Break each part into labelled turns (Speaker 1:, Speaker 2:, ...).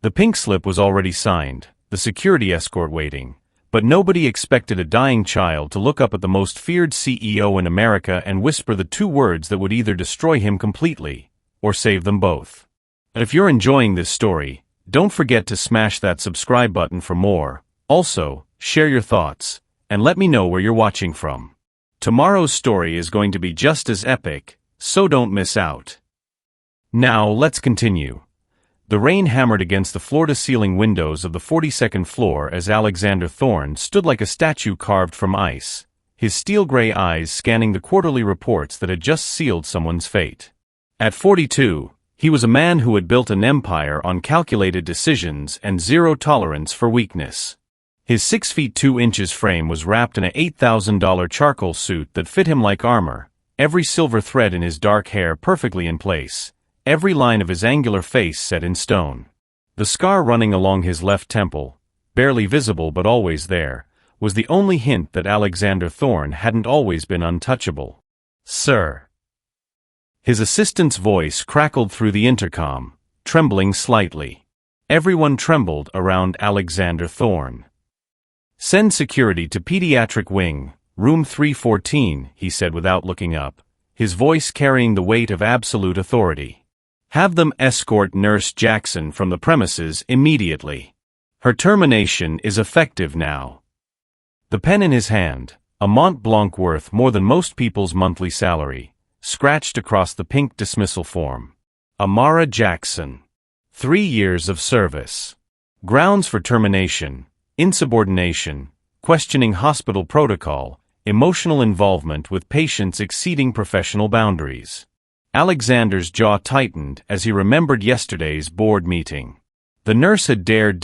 Speaker 1: The pink slip was already signed, the security escort waiting, but nobody expected a dying child to look up at the most feared CEO in America and whisper the two words that would either destroy him completely, or save them both. If you're enjoying this story, don't forget to smash that subscribe button for more. Also, share your thoughts, and let me know where you're watching from. Tomorrow's story is going to be just as epic, so don't miss out. Now, let's continue. The rain hammered against the floor-to-ceiling windows of the 42nd floor as Alexander Thorne stood like a statue carved from ice, his steel-gray eyes scanning the quarterly reports that had just sealed someone's fate. At 42, he was a man who had built an empire on calculated decisions and zero tolerance for weakness. His 6 feet 2 inches frame was wrapped in an $8,000 charcoal suit that fit him like armor, every silver thread in his dark hair perfectly in place, every line of his angular face set in stone. The scar running along his left temple, barely visible but always there, was the only hint that Alexander Thorne hadn't always been untouchable. "Sir." His assistant's voice crackled through the intercom, trembling slightly. Everyone trembled around Alexander Thorne. "Send security to pediatric wing, room 314, he said without looking up, his voice carrying the weight of absolute authority. "Have them escort Nurse Jackson from the premises immediately. Her termination is effective now." The pen in his hand, a Mont Blanc worth more than most people's monthly salary, scratched across the pink dismissal form. Amara Jackson. 3 years of service. Grounds for termination, insubordination, questioning hospital protocol, emotional involvement with patients exceeding professional boundaries. Alexander's jaw tightened as he remembered yesterday's board meeting. The nurse had dared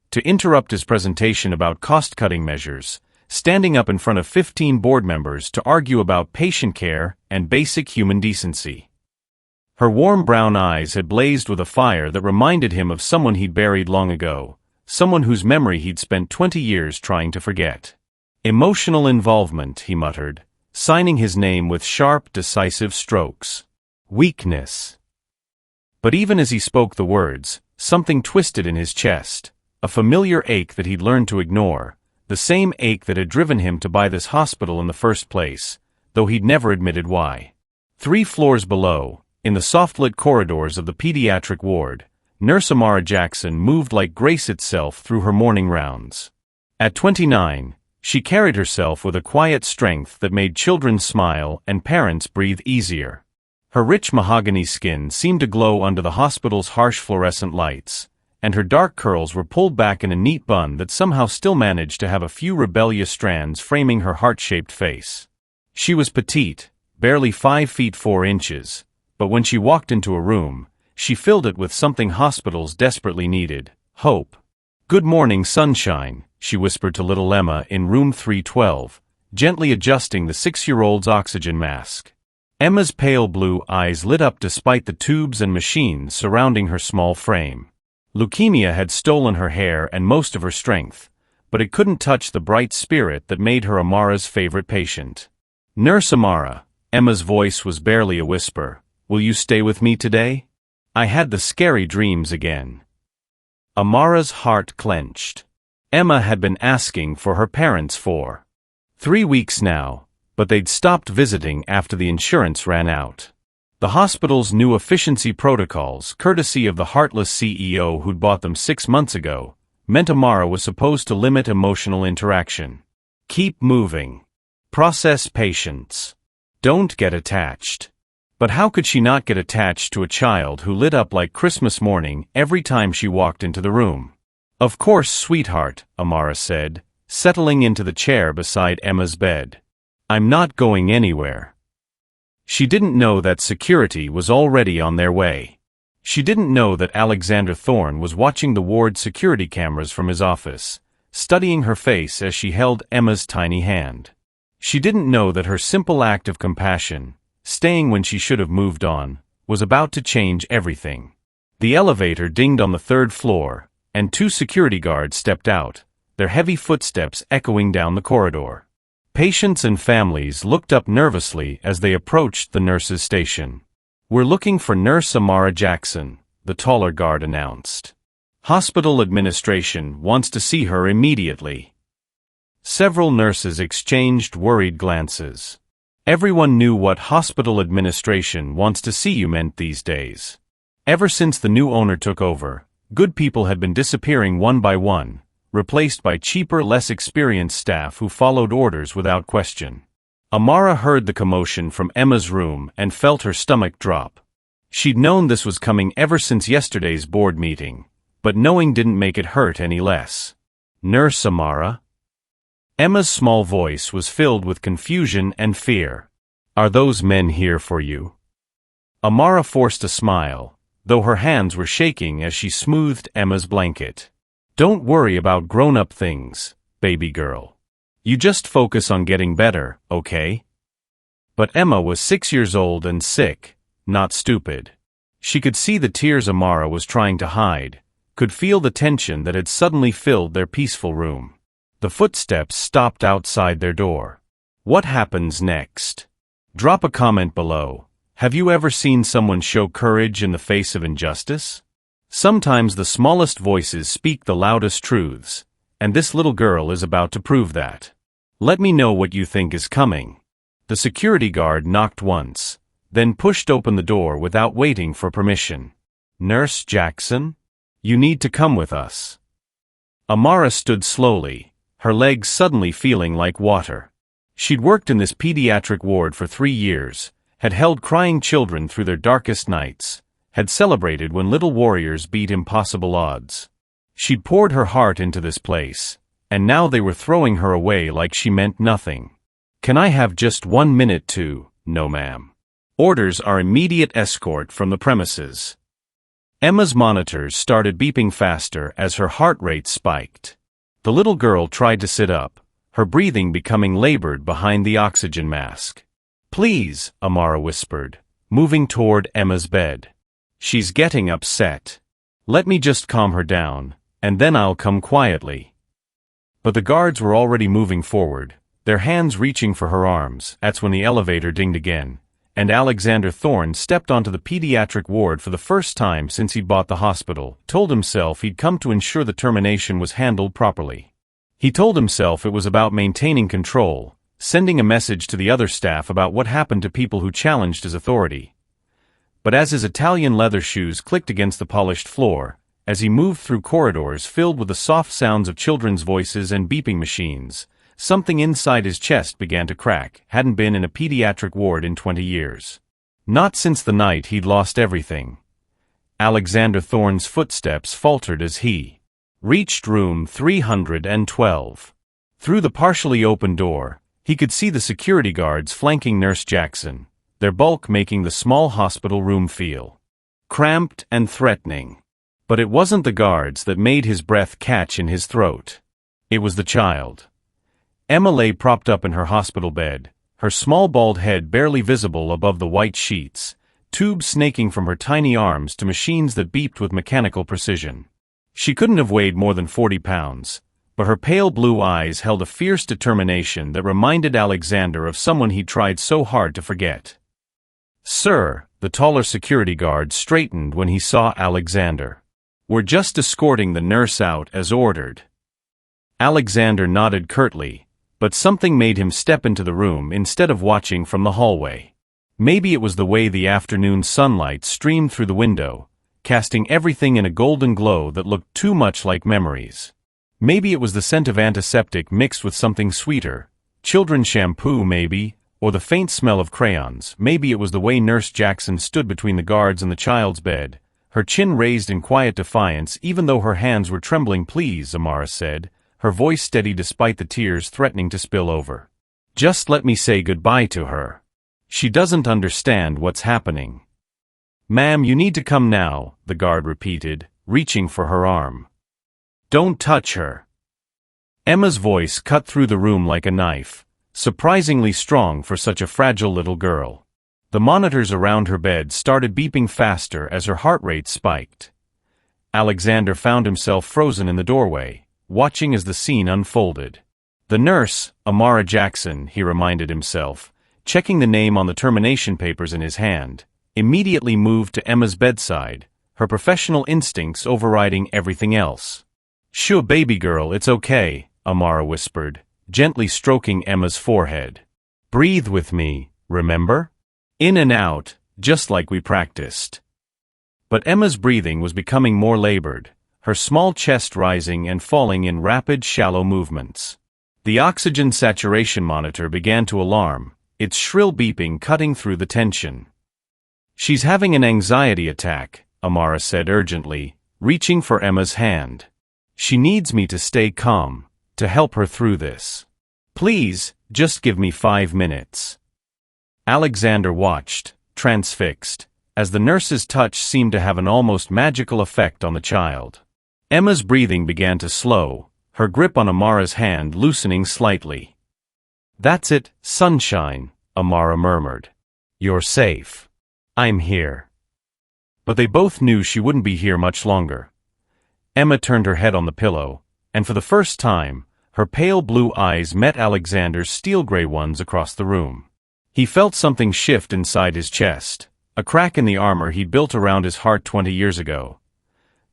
Speaker 1: to interrupt his presentation about cost-cutting measures, standing up in front of 15 board members to argue about patient care and basic human decency. Her warm brown eyes had blazed with a fire that reminded him of someone he'd buried long ago, someone whose memory he'd spent 20 years trying to forget. Emotional involvement, he muttered, signing his name with sharp, decisive strokes. Weakness. But even as he spoke the words, something twisted in his chest, a familiar ache that he'd learned to ignore, the same ache that had driven him to buy this hospital in the first place, though he'd never admitted why. 3 floors below, in the soft-lit corridors of the pediatric ward, Nurse Amara Jackson moved like grace itself through her morning rounds. At 29, she carried herself with a quiet strength that made children smile and parents breathe easier. Her rich mahogany skin seemed to glow under the hospital's harsh fluorescent lights, and her dark curls were pulled back in a neat bun that somehow still managed to have a few rebellious strands framing her heart-shaped face. She was petite, barely 5 feet 4 inches, but when she walked into a room, she filled it with something hospitals desperately needed: hope. "Good morning, sunshine," she whispered to little Emma in room 312, gently adjusting the 6-year-old's oxygen mask. Emma's pale blue eyes lit up despite the tubes and machines surrounding her small frame. Leukemia had stolen her hair and most of her strength, but it couldn't touch the bright spirit that made her Amara's favorite patient. "Nurse Amara," Emma's voice was barely a whisper, "will you stay with me today? I had the scary dreams again." Amara's heart clenched. Emma had been asking for her parents for 3 weeks now, but they'd stopped visiting after the insurance ran out. The hospital's new efficiency protocols, courtesy of the heartless CEO who'd bought them 6 months ago, meant Amara was supposed to limit emotional interaction. Keep moving. Process patience. Don't get attached. But how could she not get attached to a child who lit up like Christmas morning every time she walked into the room? "Of course, sweetheart," Amara said, settling into the chair beside Emma's bed. "I'm not going anywhere." She didn't know that security was already on their way. She didn't know that Alexander Thorne was watching the ward security cameras from his office, studying her face as she held Emma's tiny hand. She didn't know that her simple act of compassion, staying when she should have moved on, was about to change everything. The elevator dinged on the 3rd floor, and 2 security guards stepped out, their heavy footsteps echoing down the corridor. Patients and families looked up nervously as they approached the nurse's station. "We're looking for Nurse Amara Jackson," the taller guard announced. Hospital administration wants to see her immediately. Several nurses exchanged worried glances. Everyone knew what hospital administration wants to see you meant these days. Ever since the new owner took over, good people had been disappearing one by one, replaced by cheaper, less experienced staff who followed orders without question. Amara heard the commotion from Emma's room and felt her stomach drop. She'd known this was coming ever since yesterday's board meeting, but knowing didn't make it hurt any less. "Nurse Amara?" Emma's small voice was filled with confusion and fear. "Are those men here for you?" Amara forced a smile, though her hands were shaking as she smoothed Emma's blanket. "Don't worry about grown-up things, baby girl. You just focus on getting better, okay?" But Emma was 6 years old and sick, not stupid. She could see the tears Amara was trying to hide, could feel the tension that had suddenly filled their peaceful room. The footsteps stopped outside their door. What happens next? Drop a comment below. Have you ever seen someone show courage in the face of injustice? Sometimes the smallest voices speak the loudest truths, and this little girl is about to prove that. Let me know what you think is coming. The security guard knocked once, then pushed open the door without waiting for permission. "Nurse Jackson? You need to come with us." Amara stood slowly, her legs suddenly feeling like water. She'd worked in this pediatric ward for 3 years, had held crying children through their darkest nights, had celebrated when little warriors beat impossible odds. She'd poured her heart into this place, and now they were throwing her away like she meant nothing. "Can I have just 1 minute to?" "No, ma'am. Orders are immediate escort from the premises." Emma's monitors started beeping faster as her heart rate spiked. The little girl tried to sit up, her breathing becoming labored behind the oxygen mask. "Please," Amara whispered, moving toward Emma's bed. "She's getting upset. Let me just calm her down, and then I'll come quietly." But the guards were already moving forward, their hands reaching for her arms. That's when the elevator dinged again, and Alexander Thorne stepped onto the pediatric ward for the first time since he'd bought the hospital, told himself he'd come to ensure the termination was handled properly. He told himself it was about maintaining control, sending a message to the other staff about what happened to people who challenged his authority. But as his Italian leather shoes clicked against the polished floor, as he moved through corridors filled with the soft sounds of children's voices and beeping machines, something inside his chest began to crack. Hadn't been in a pediatric ward in 20 years. Not since the night he'd lost everything. Alexander Thorne's footsteps faltered as he reached room 312. Through the partially open door, he could see the security guards flanking Nurse Jackson, their bulk making the small hospital room feel cramped and threatening. But it wasn't the guards that made his breath catch in his throat. It was the child. Emma lay propped up in her hospital bed, her small bald head barely visible above the white sheets, tubes snaking from her tiny arms to machines that beeped with mechanical precision. She couldn't have weighed more than 40 pounds, but her pale blue eyes held a fierce determination that reminded Alexander of someone he'd tried so hard to forget. "Sir," the taller security guard straightened when he saw Alexander. "We're just escorting the nurse out as ordered." Alexander nodded curtly, but something made him step into the room instead of watching from the hallway. Maybe it was the way the afternoon sunlight streamed through the window, casting everything in a golden glow that looked too much like memories. Maybe it was the scent of antiseptic mixed with something sweeter, children's shampoo maybe, or the faint smell of crayons. Maybe it was the way Nurse Jackson stood between the guards and the child's bed, her chin raised in quiet defiance even though her hands were trembling. "Please," Amara said, her voice steady despite the tears threatening to spill over. "Just let me say goodbye to her. She doesn't understand what's happening." "Ma'am, you need to come now," the guard repeated, reaching for her arm. "Don't touch her." Emma's voice cut through the room like a knife, surprisingly strong for such a fragile little girl. The monitors around her bed started beeping faster as her heart rate spiked. Alexander found himself frozen in the doorway, watching as the scene unfolded. The nurse, Amara Jackson, he reminded himself, checking the name on the termination papers in his hand, immediately moved to Emma's bedside, her professional instincts overriding everything else. "Sure, baby girl, it's okay," Amara whispered, gently stroking Emma's forehead. "Breathe with me, remember? In and out, just like we practiced." But Emma's breathing was becoming more labored, her small chest rising and falling in rapid, shallow movements. The oxygen saturation monitor began to alarm, its shrill beeping cutting through the tension. "She's having an anxiety attack," Amara said urgently, reaching for Emma's hand. "She needs me to stay calm, to help her through this. Please, just give me 5 minutes." Alexander watched, transfixed, as the nurse's touch seemed to have an almost magical effect on the child. Emma's breathing began to slow, her grip on Amara's hand loosening slightly. "That's it, sunshine," Amara murmured. "You're safe. I'm here." But they both knew she wouldn't be here much longer. Emma turned her head on the pillow, and for the first time, her pale blue eyes met Alexander's steel-gray ones across the room. He felt something shift inside his chest, a crack in the armor he'd built around his heart 20 years ago.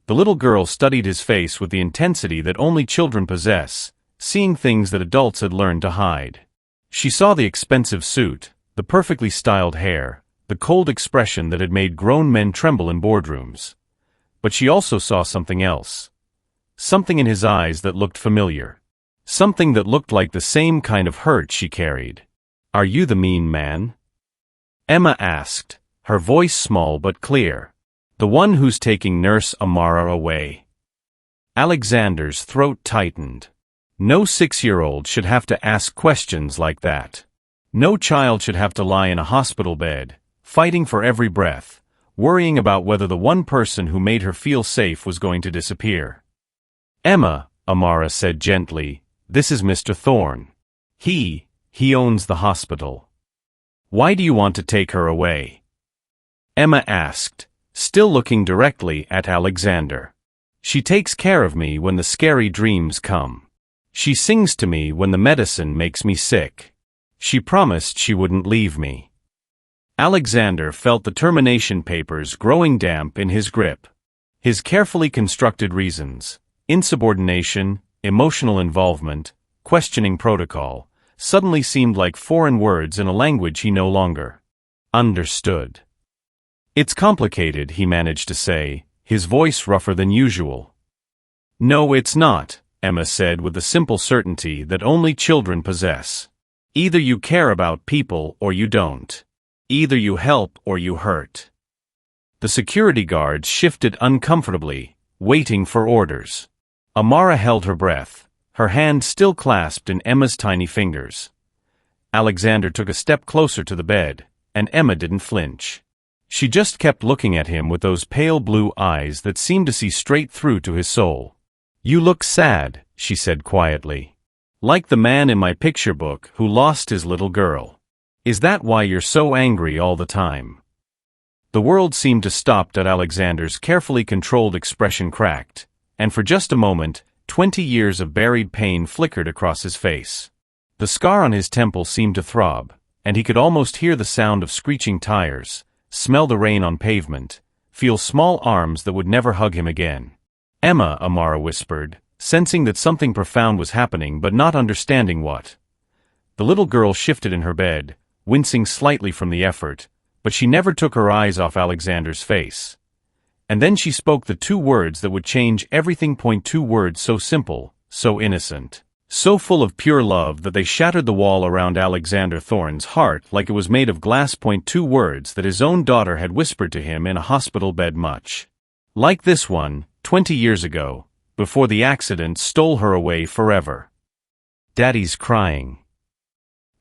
Speaker 1: The little girl studied his face with the intensity that only children possess, seeing things that adults had learned to hide. She saw the expensive suit, the perfectly styled hair, the cold expression that had made grown men tremble in boardrooms. But she also saw something else. Something in his eyes that looked familiar. Something that looked like the same kind of hurt she carried. "Are you the mean man?" Emma asked, her voice small but clear. "The one who's taking Nurse Amara away?" Alexander's throat tightened. No 6-year-old should have to ask questions like that. No child should have to lie in a hospital bed, fighting for every breath, worrying about whether the one person who made her feel safe was going to disappear. "Emma," Amara said gently, "this is Mr. Thorne. He owns the hospital. Why do you want to take her away?" Emma asked, still looking directly at Alexander. "She takes care of me when the scary dreams come. She sings to me when the medicine makes me sick. She promised she wouldn't leave me." Alexander felt the termination papers growing damp in his grip. His carefully constructed reasons, insubordination, emotional involvement, questioning protocol, suddenly seemed like foreign words in a language he no longer understood. "It's complicated," he managed to say, his voice rougher than usual. "No, it's not," Emma said with the simple certainty that only children possess. "Either you care about people or you don't. Either you help or you hurt." The security guards shifted uncomfortably, waiting for orders. Amara held her breath, her hand still clasped in Emma's tiny fingers. Alexander took a step closer to the bed, and Emma didn't flinch. She just kept looking at him with those pale blue eyes that seemed to see straight through to his soul. "You look sad," she said quietly. "Like the man in my picture book who lost his little girl. Is that why you're so angry all the time?" The world seemed to stop at Alexander's carefully controlled expression cracked, and for just a moment, 20 years of buried pain flickered across his face. The scar on his temple seemed to throb, and he could almost hear the sound of screeching tires, smell the rain on pavement, feel small arms that would never hug him again. "Emma," Amara whispered, sensing that something profound was happening but not understanding what. The little girl shifted in her bed, wincing slightly from the effort, but she never took her eyes off Alexander's face. And then she spoke the 2 words that would change everything. 2 words so simple, so innocent, so full of pure love that they shattered the wall around Alexander Thorne's heart like it was made of glass. 2 words that his own daughter had whispered to him in a hospital bed much like this one, 20 years ago, before the accident stole her away forever. "Daddy's crying."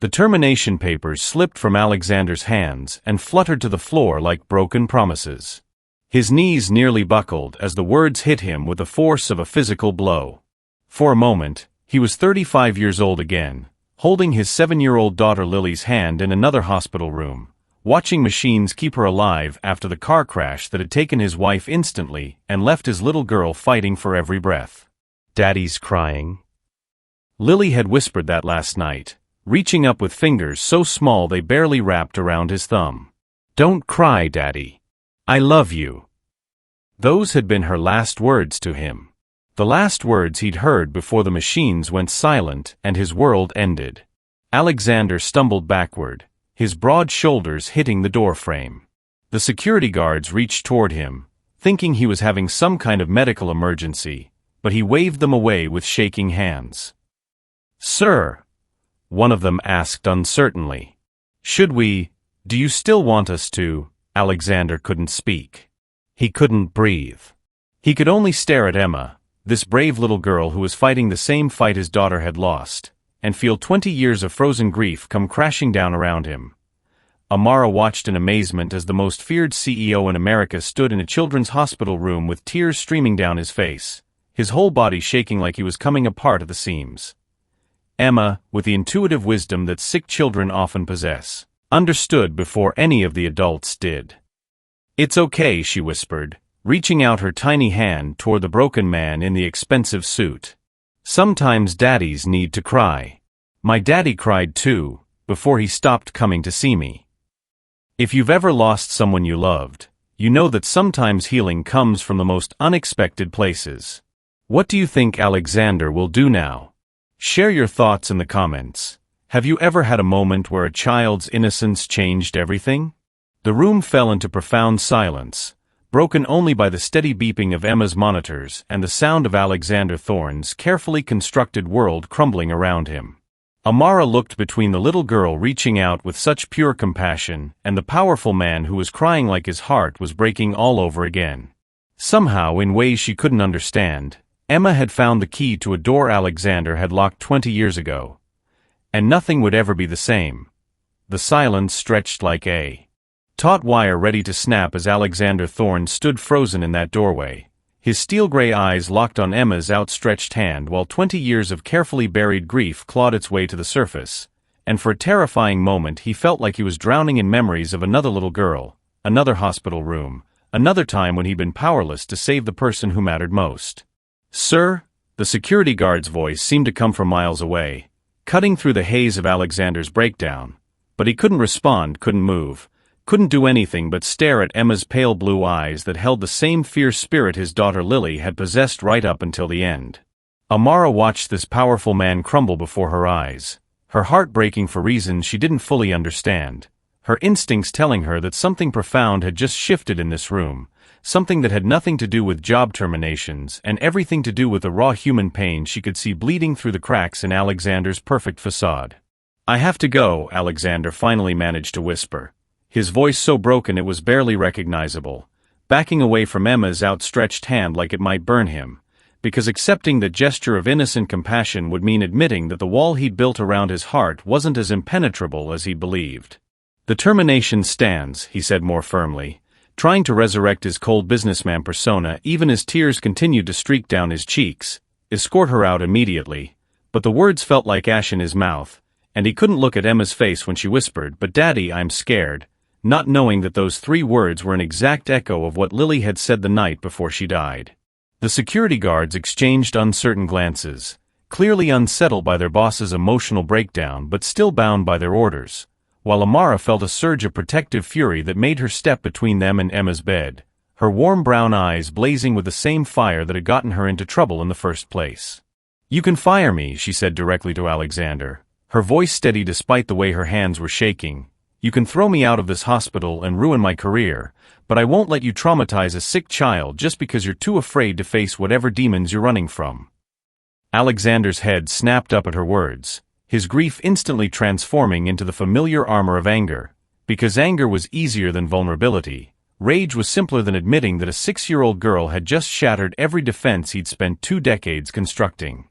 Speaker 1: The termination papers slipped from Alexander's hands and fluttered to the floor like broken promises. His knees nearly buckled as the words hit him with the force of a physical blow. For a moment, he was 35 years old again, holding his 7-year-old daughter Lily's hand in another hospital room, watching machines keep her alive after the car crash that had taken his wife instantly and left his little girl fighting for every breath. "Daddy's crying." Lily had whispered that last night, reaching up with fingers so small they barely wrapped around his thumb. "Don't cry, Daddy. I love you." Those had been her last words to him. The last words he'd heard before the machines went silent and his world ended. Alexander stumbled backward, his broad shoulders hitting the doorframe. The security guards reached toward him, thinking he was having some kind of medical emergency, but he waved them away with shaking hands. "Sir," one of them asked uncertainly. Do you still want us to?" Alexander couldn't speak. He couldn't breathe. He could only stare at Emma, this brave little girl who was fighting the same fight his daughter had lost, and feel 20 years of frozen grief come crashing down around him. Amara watched in amazement as the most feared CEO in America stood in a children's hospital room with tears streaming down his face, his whole body shaking like he was coming apart at the seams. Emma, with the intuitive wisdom that sick children often possess, understood before any of the adults did. "It's okay," she whispered, reaching out her tiny hand toward the broken man in the expensive suit. "Sometimes daddies need to cry. My daddy cried too, before he stopped coming to see me." If you've ever lost someone you loved, you know that sometimes healing comes from the most unexpected places. What do you think Alexander will do now? Share your thoughts in the comments. Have you ever had a moment where a child's innocence changed everything? The room fell into profound silence, broken only by the steady beeping of Emma's monitors and the sound of Alexander Thorne's carefully constructed world crumbling around him. Amara looked between the little girl reaching out with such pure compassion and the powerful man who was crying like his heart was breaking all over again. Somehow, in ways she couldn't understand, Emma had found the key to a door Alexander had locked 20 years ago. And nothing would ever be the same. The silence stretched like a taut wire ready to snap as Alexander Thorne stood frozen in that doorway, his steel-gray eyes locked on Emma's outstretched hand while 20 years of carefully buried grief clawed its way to the surface, and for a terrifying moment he felt like he was drowning in memories of another little girl, another hospital room, another time when he'd been powerless to save the person who mattered most. "Sir?" The security guard's voice seemed to come from miles away, cutting through the haze of Alexander's breakdown, but he couldn't respond, couldn't move, couldn't do anything but stare at Emma's pale blue eyes that held the same fierce spirit his daughter Lily had possessed right up until the end. Amara watched this powerful man crumble before her eyes, her heart breaking for reasons she didn't fully understand, her instincts telling her that something profound had just shifted in this room, something that had nothing to do with job terminations and everything to do with the raw human pain she could see bleeding through the cracks in Alexander's perfect facade. "I have to go," Alexander finally managed to whisper, his voice so broken it was barely recognizable, backing away from Emma's outstretched hand like it might burn him, because accepting that gesture of innocent compassion would mean admitting that the wall he'd built around his heart wasn't as impenetrable as he'd believed. "The termination stands," he said more firmly, trying to resurrect his cold businessman persona even as tears continued to streak down his cheeks. "Escort her out immediately." But the words felt like ash in his mouth, and he couldn't look at Emma's face when she whispered, "But Daddy, I'm scared," not knowing that those 3 words were an exact echo of what Lily had said the night before she died. The security guards exchanged uncertain glances, clearly unsettled by their boss's emotional breakdown but still bound by their orders, while Amara felt a surge of protective fury that made her step between them and Emma's bed, her warm brown eyes blazing with the same fire that had gotten her into trouble in the first place. "You can fire me," she said directly to Alexander, her voice steady despite the way her hands were shaking. "You can throw me out of this hospital and ruin my career, but I won't let you traumatize a sick child just because you're too afraid to face whatever demons you're running from." Alexander's head snapped up at her words, his grief instantly transforming into the familiar armor of anger. Because anger was easier than vulnerability, rage was simpler than admitting that a 6-year-old girl had just shattered every defense he'd spent 2 decades constructing.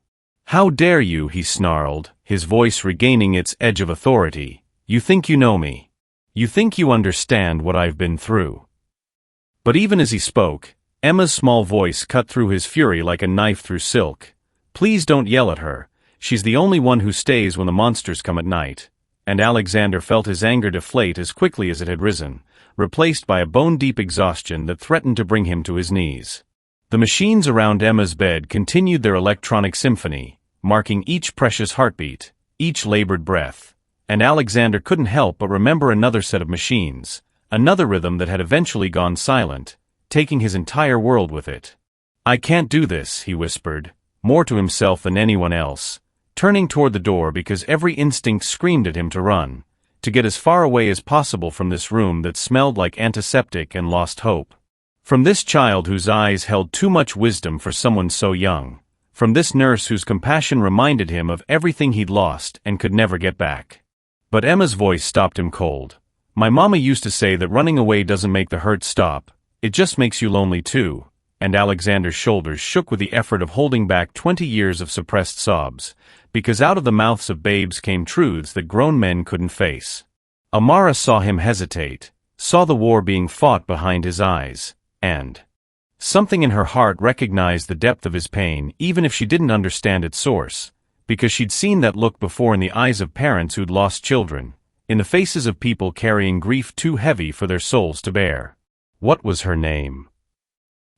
Speaker 1: "How dare you," he snarled, his voice regaining its edge of authority. "You think you know me. You think you understand what I've been through." But even as he spoke, Emma's small voice cut through his fury like a knife through silk. "Please don't yell at her. She's the only one who stays when the monsters come at night." And Alexander felt his anger deflate as quickly as it had risen, replaced by a bone-deep exhaustion that threatened to bring him to his knees. The machines around Emma's bed continued their electronic symphony, marking each precious heartbeat, each labored breath. And Alexander couldn't help but remember another set of machines, another rhythm that had eventually gone silent, taking his entire world with it. "I can't do this," he whispered, more to himself than anyone else, turning toward the door because every instinct screamed at him to run, to get as far away as possible from this room that smelled like antiseptic and lost hope. From this child whose eyes held too much wisdom for someone so young. From this nurse whose compassion reminded him of everything he'd lost and could never get back. But Emma's voice stopped him cold. "My mama used to say that running away doesn't make the hurt stop, it just makes you lonely too," and Alexander's shoulders shook with the effort of holding back 20 years of suppressed sobs, because out of the mouths of babes came truths that grown men couldn't face. Amara saw him hesitate, saw the war being fought behind his eyes, and something in her heart recognized the depth of his pain even if she didn't understand its source, because she'd seen that look before in the eyes of parents who'd lost children, in the faces of people carrying grief too heavy for their souls to bear. "What was her name?"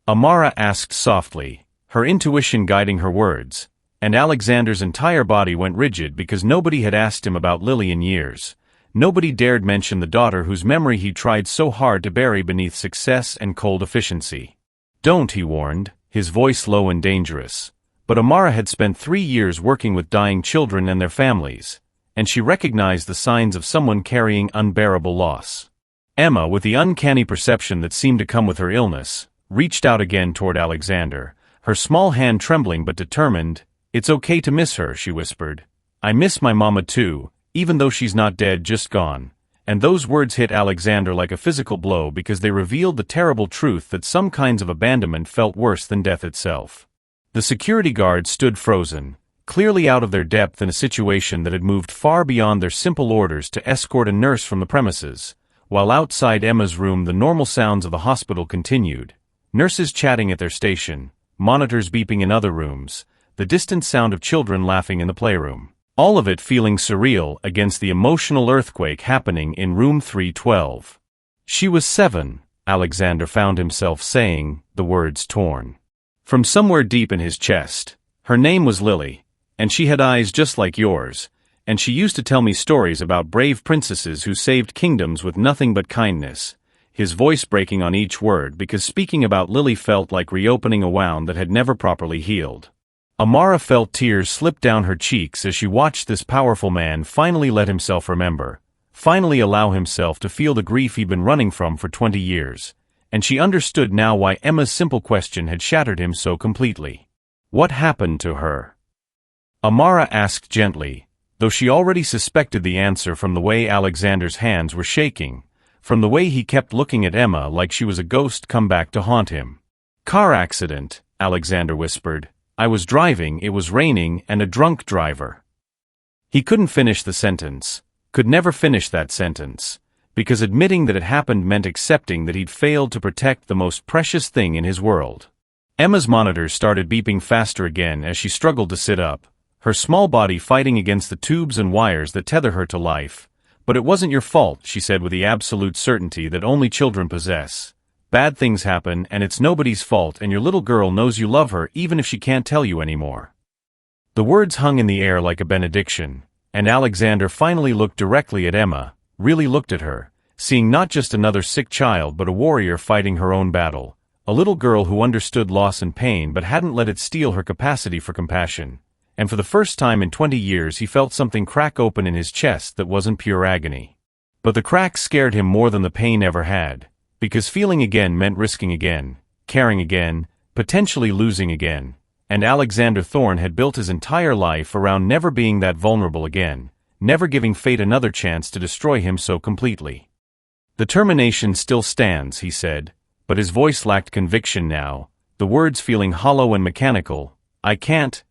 Speaker 1: Amara asked softly, her intuition guiding her words, and Alexander's entire body went rigid because nobody had asked him about Lily in years. Nobody dared mention the daughter whose memory he tried so hard to bury beneath success and cold efficiency. "Don't," he warned, his voice low and dangerous. But Amara had spent 3 years working with dying children and their families, and she recognized the signs of someone carrying unbearable loss. Emma, with the uncanny perception that seemed to come with her illness, reached out again toward Alexander, her small hand trembling but determined. "It's okay to miss her," she whispered. "I miss my mama too, even though she's not dead, just gone." And those words hit Alexander like a physical blow because they revealed the terrible truth that some kinds of abandonment felt worse than death itself. The security guards stood frozen, clearly out of their depth in a situation that had moved far beyond their simple orders to escort a nurse from the premises, while outside Emma's room the normal sounds of the hospital continued. Nurses chatting at their station, monitors beeping in other rooms, the distant sound of children laughing in the playroom. All of it feeling surreal against the emotional earthquake happening in room 312. "She was 7, Alexander found himself saying, the words torn from somewhere deep in his chest. "Her name was Lily, and she had eyes just like yours, and she used to tell me stories about brave princesses who saved kingdoms with nothing but kindness," his voice breaking on each word because speaking about Lily felt like reopening a wound that had never properly healed. Amara felt tears slip down her cheeks as she watched this powerful man finally let himself remember, finally allow himself to feel the grief he'd been running from for 20 years, and she understood now why Emma's simple question had shattered him so completely. "What happened to her?" Amara asked gently, though she already suspected the answer from the way Alexander's hands were shaking, from the way he kept looking at Emma like she was a ghost come back to haunt him. "Car accident," Alexander whispered. "I was driving, it was raining, and a drunk driver." He couldn't finish the sentence, could never finish that sentence, because admitting that it happened meant accepting that he'd failed to protect the most precious thing in his world. Emma's monitors started beeping faster again as she struggled to sit up, her small body fighting against the tubes and wires that tether her to life. "But it wasn't your fault," she said with the absolute certainty that only children possess. "Bad things happen and it's nobody's fault, and your little girl knows you love her even if she can't tell you anymore." The words hung in the air like a benediction, and Alexander finally looked directly at Emma, really looked at her, seeing not just another sick child but a warrior fighting her own battle, a little girl who understood loss and pain but hadn't let it steal her capacity for compassion. And for the first time in 20 years he felt something crack open in his chest that wasn't pure agony. But the crack scared him more than the pain ever had. Because feeling again meant risking again, caring again, potentially losing again, and Alexander Thorne had built his entire life around never being that vulnerable again, never giving fate another chance to destroy him so completely. "The termination still stands," he said, but his voice lacked conviction now, the words feeling hollow and mechanical. "I can't.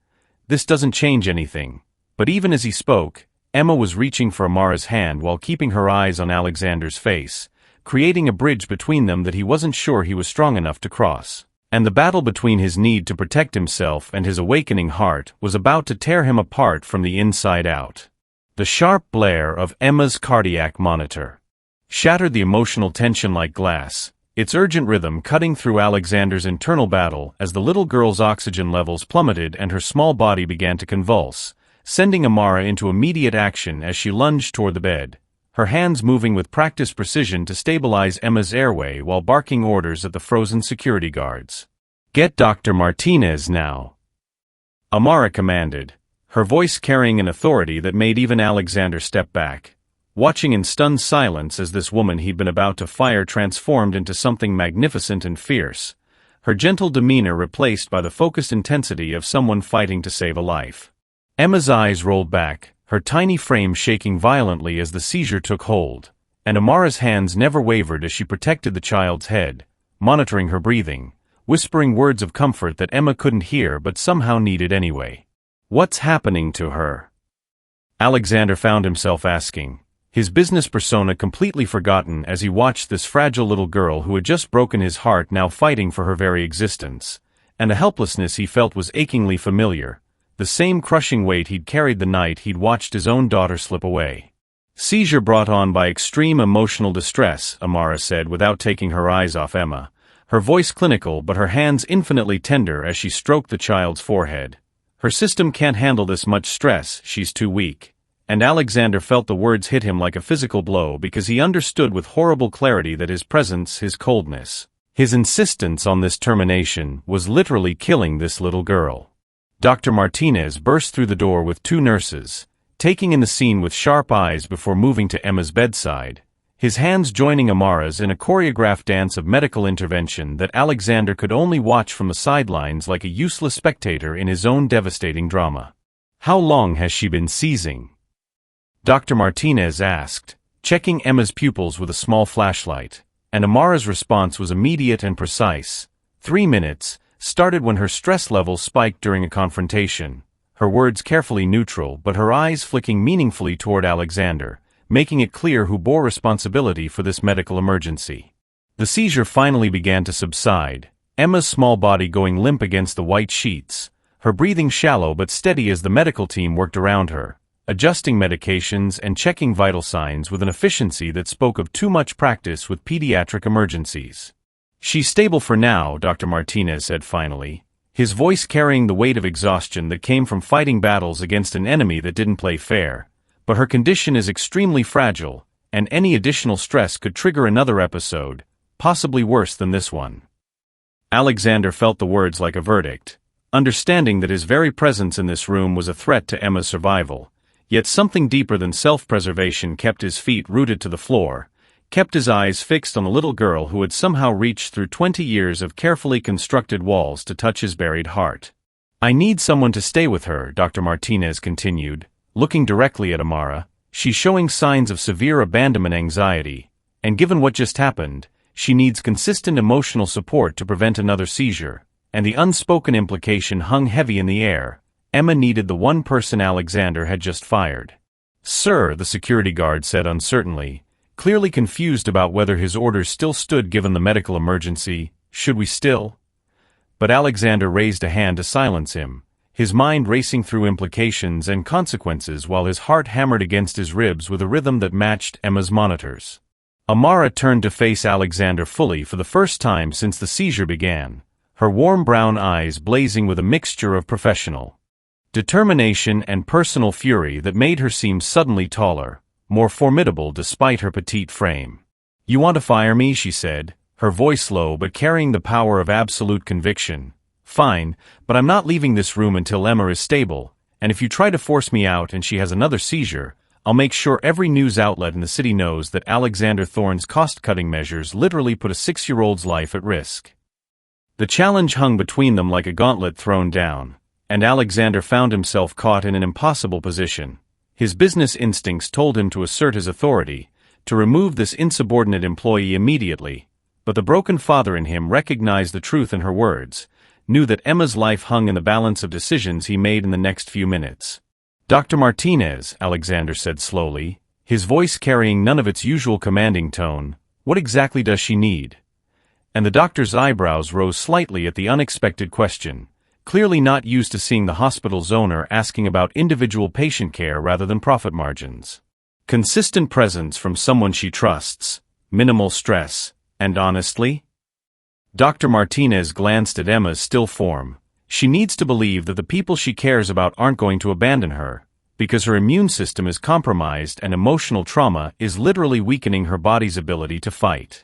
Speaker 1: This doesn't change anything." But even as he spoke, Emma was reaching for Amara's hand while keeping her eyes on Alexander's face, creating a bridge between them that he wasn't sure he was strong enough to cross. And the battle between his need to protect himself and his awakening heart was about to tear him apart from the inside out. The sharp blare of Emma's cardiac monitor shattered the emotional tension like glass, its urgent rhythm cutting through Alexander's internal battle as the little girl's oxygen levels plummeted and her small body began to convulse, sending Amara into immediate action as she lunged toward the bed, her hands moving with practiced precision to stabilize Emma's airway while barking orders at the frozen security guards. "Get Dr. Martinez now," Amara commanded, her voice carrying an authority that made even Alexander step back, watching in stunned silence as this woman he'd been about to fire transformed into something magnificent and fierce, her gentle demeanor replaced by the focused intensity of someone fighting to save a life. Emma's eyes rolled back, her tiny frame shaking violently as the seizure took hold, and Amara's hands never wavered as she protected the child's head, monitoring her breathing, whispering words of comfort that Emma couldn't hear but somehow needed anyway. "What's happening to her?" Alexander found himself asking, his business persona completely forgotten as he watched this fragile little girl who had just broken his heart now fighting for her very existence, and a helplessness he felt was achingly familiar, the same crushing weight he'd carried the night he'd watched his own daughter slip away. "Seizure brought on by extreme emotional distress," Amara said without taking her eyes off Emma, her voice clinical but her hands infinitely tender as she stroked the child's forehead. "Her system can't handle this much stress, she's too weak." And Alexander felt the words hit him like a physical blow because he understood with horrible clarity that his presence, his coldness, his insistence on this termination was literally killing this little girl. Dr. Martinez burst through the door with two nurses, taking in the scene with sharp eyes before moving to Emma's bedside, his hands joining Amara's in a choreographed dance of medical intervention that Alexander could only watch from the sidelines like a useless spectator in his own devastating drama. "How long has she been seizing?" Dr. Martinez asked, checking Emma's pupils with a small flashlight, and Amara's response was immediate and precise. 3 minutes, started when her stress levels spiked during a confrontation, her words carefully neutral but her eyes flicking meaningfully toward Alexander, making it clear who bore responsibility for this medical emergency. The seizure finally began to subside, Emma's small body going limp against the white sheets, her breathing shallow but steady as the medical team worked around her, adjusting medications and checking vital signs with an efficiency that spoke of too much practice with pediatric emergencies. "She's stable for now," Dr. Martinez said finally, his voice carrying the weight of exhaustion that came from fighting battles against an enemy that didn't play fair. "But her condition is extremely fragile, and any additional stress could trigger another episode, possibly worse than this one." Alexander felt the words like a verdict, understanding that his very presence in this room was a threat to Emma's survival, yet something deeper than self-preservation kept his feet rooted to the floor, kept his eyes fixed on the little girl who had somehow reached through 20 years of carefully constructed walls to touch his buried heart. "I need someone to stay with her," Dr. Martinez continued, looking directly at Amara. "She's showing signs of severe abandonment anxiety, and given what just happened, she needs consistent emotional support to prevent another seizure," and the unspoken implication hung heavy in the air. Emma needed the one person Alexander had just fired. "Sir," the security guard said uncertainly, clearly confused about whether his orders still stood given the medical emergency, "should we still?" But Alexander raised a hand to silence him, his mind racing through implications and consequences while his heart hammered against his ribs with a rhythm that matched Emma's monitors. Amara turned to face Alexander fully for the first time since the seizure began, her warm brown eyes blazing with a mixture of professional determination and personal fury that made her seem suddenly taller, more formidable despite her petite frame. "You want to fire me?" she said, her voice low but carrying the power of absolute conviction. "Fine, but I'm not leaving this room until Emma is stable, and if you try to force me out and she has another seizure, I'll make sure every news outlet in the city knows that Alexander Thorne's cost-cutting measures literally put a 6-year-old's life at risk." The challenge hung between them like a gauntlet thrown down, and Alexander found himself caught in an impossible position. His business instincts told him to assert his authority, to remove this insubordinate employee immediately, but the broken father in him recognized the truth in her words, knew that Emma's life hung in the balance of decisions he made in the next few minutes. "Dr. Martinez," Alexander said slowly, his voice carrying none of its usual commanding tone, "what exactly does she need?" And the doctor's eyebrows rose slightly at the unexpected question, clearly not used to seeing the hospital's owner asking about individual patient care rather than profit margins. "Consistent presence from someone she trusts, minimal stress, and honestly?" Dr. Martinez glanced at Emma's still form. "She needs to believe that the people she cares about aren't going to abandon her, because her immune system is compromised and emotional trauma is literally weakening her body's ability to fight.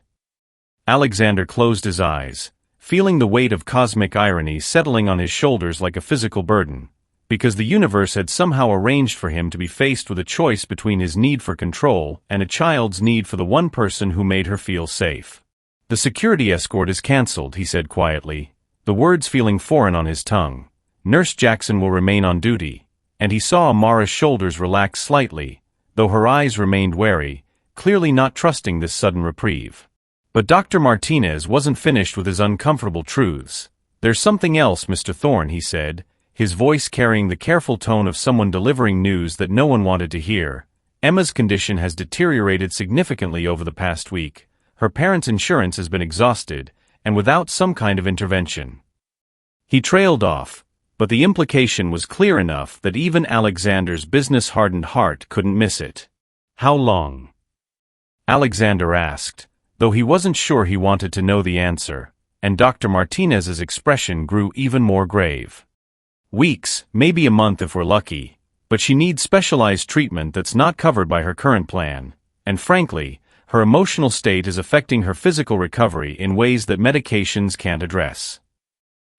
Speaker 1: Alexander closed his eyes, feeling the weight of cosmic irony settling on his shoulders like a physical burden, because the universe had somehow arranged for him to be faced with a choice between his need for control and a child's need for the one person who made her feel safe. "The security escort is cancelled," he said quietly, the words feeling foreign on his tongue. "Nurse Jackson will remain on duty," and he saw Amara's shoulders relax slightly, though her eyes remained wary, clearly not trusting this sudden reprieve. But Dr. Martinez wasn't finished with his uncomfortable truths. "There's something else, Mr. Thorne," he said, his voice carrying the careful tone of someone delivering news that no one wanted to hear. "Emma's condition has deteriorated significantly over the past week. Her parents' insurance has been exhausted, and without some kind of intervention." He trailed off, but the implication was clear enough that even Alexander's business-hardened heart couldn't miss it. "How long?" Alexander asked, though he wasn't sure he wanted to know the answer, and Dr. Martinez's expression grew even more grave. "Weeks, maybe a month if we're lucky, but she needs specialized treatment that's not covered by her current plan, and frankly, her emotional state is affecting her physical recovery in ways that medications can't address."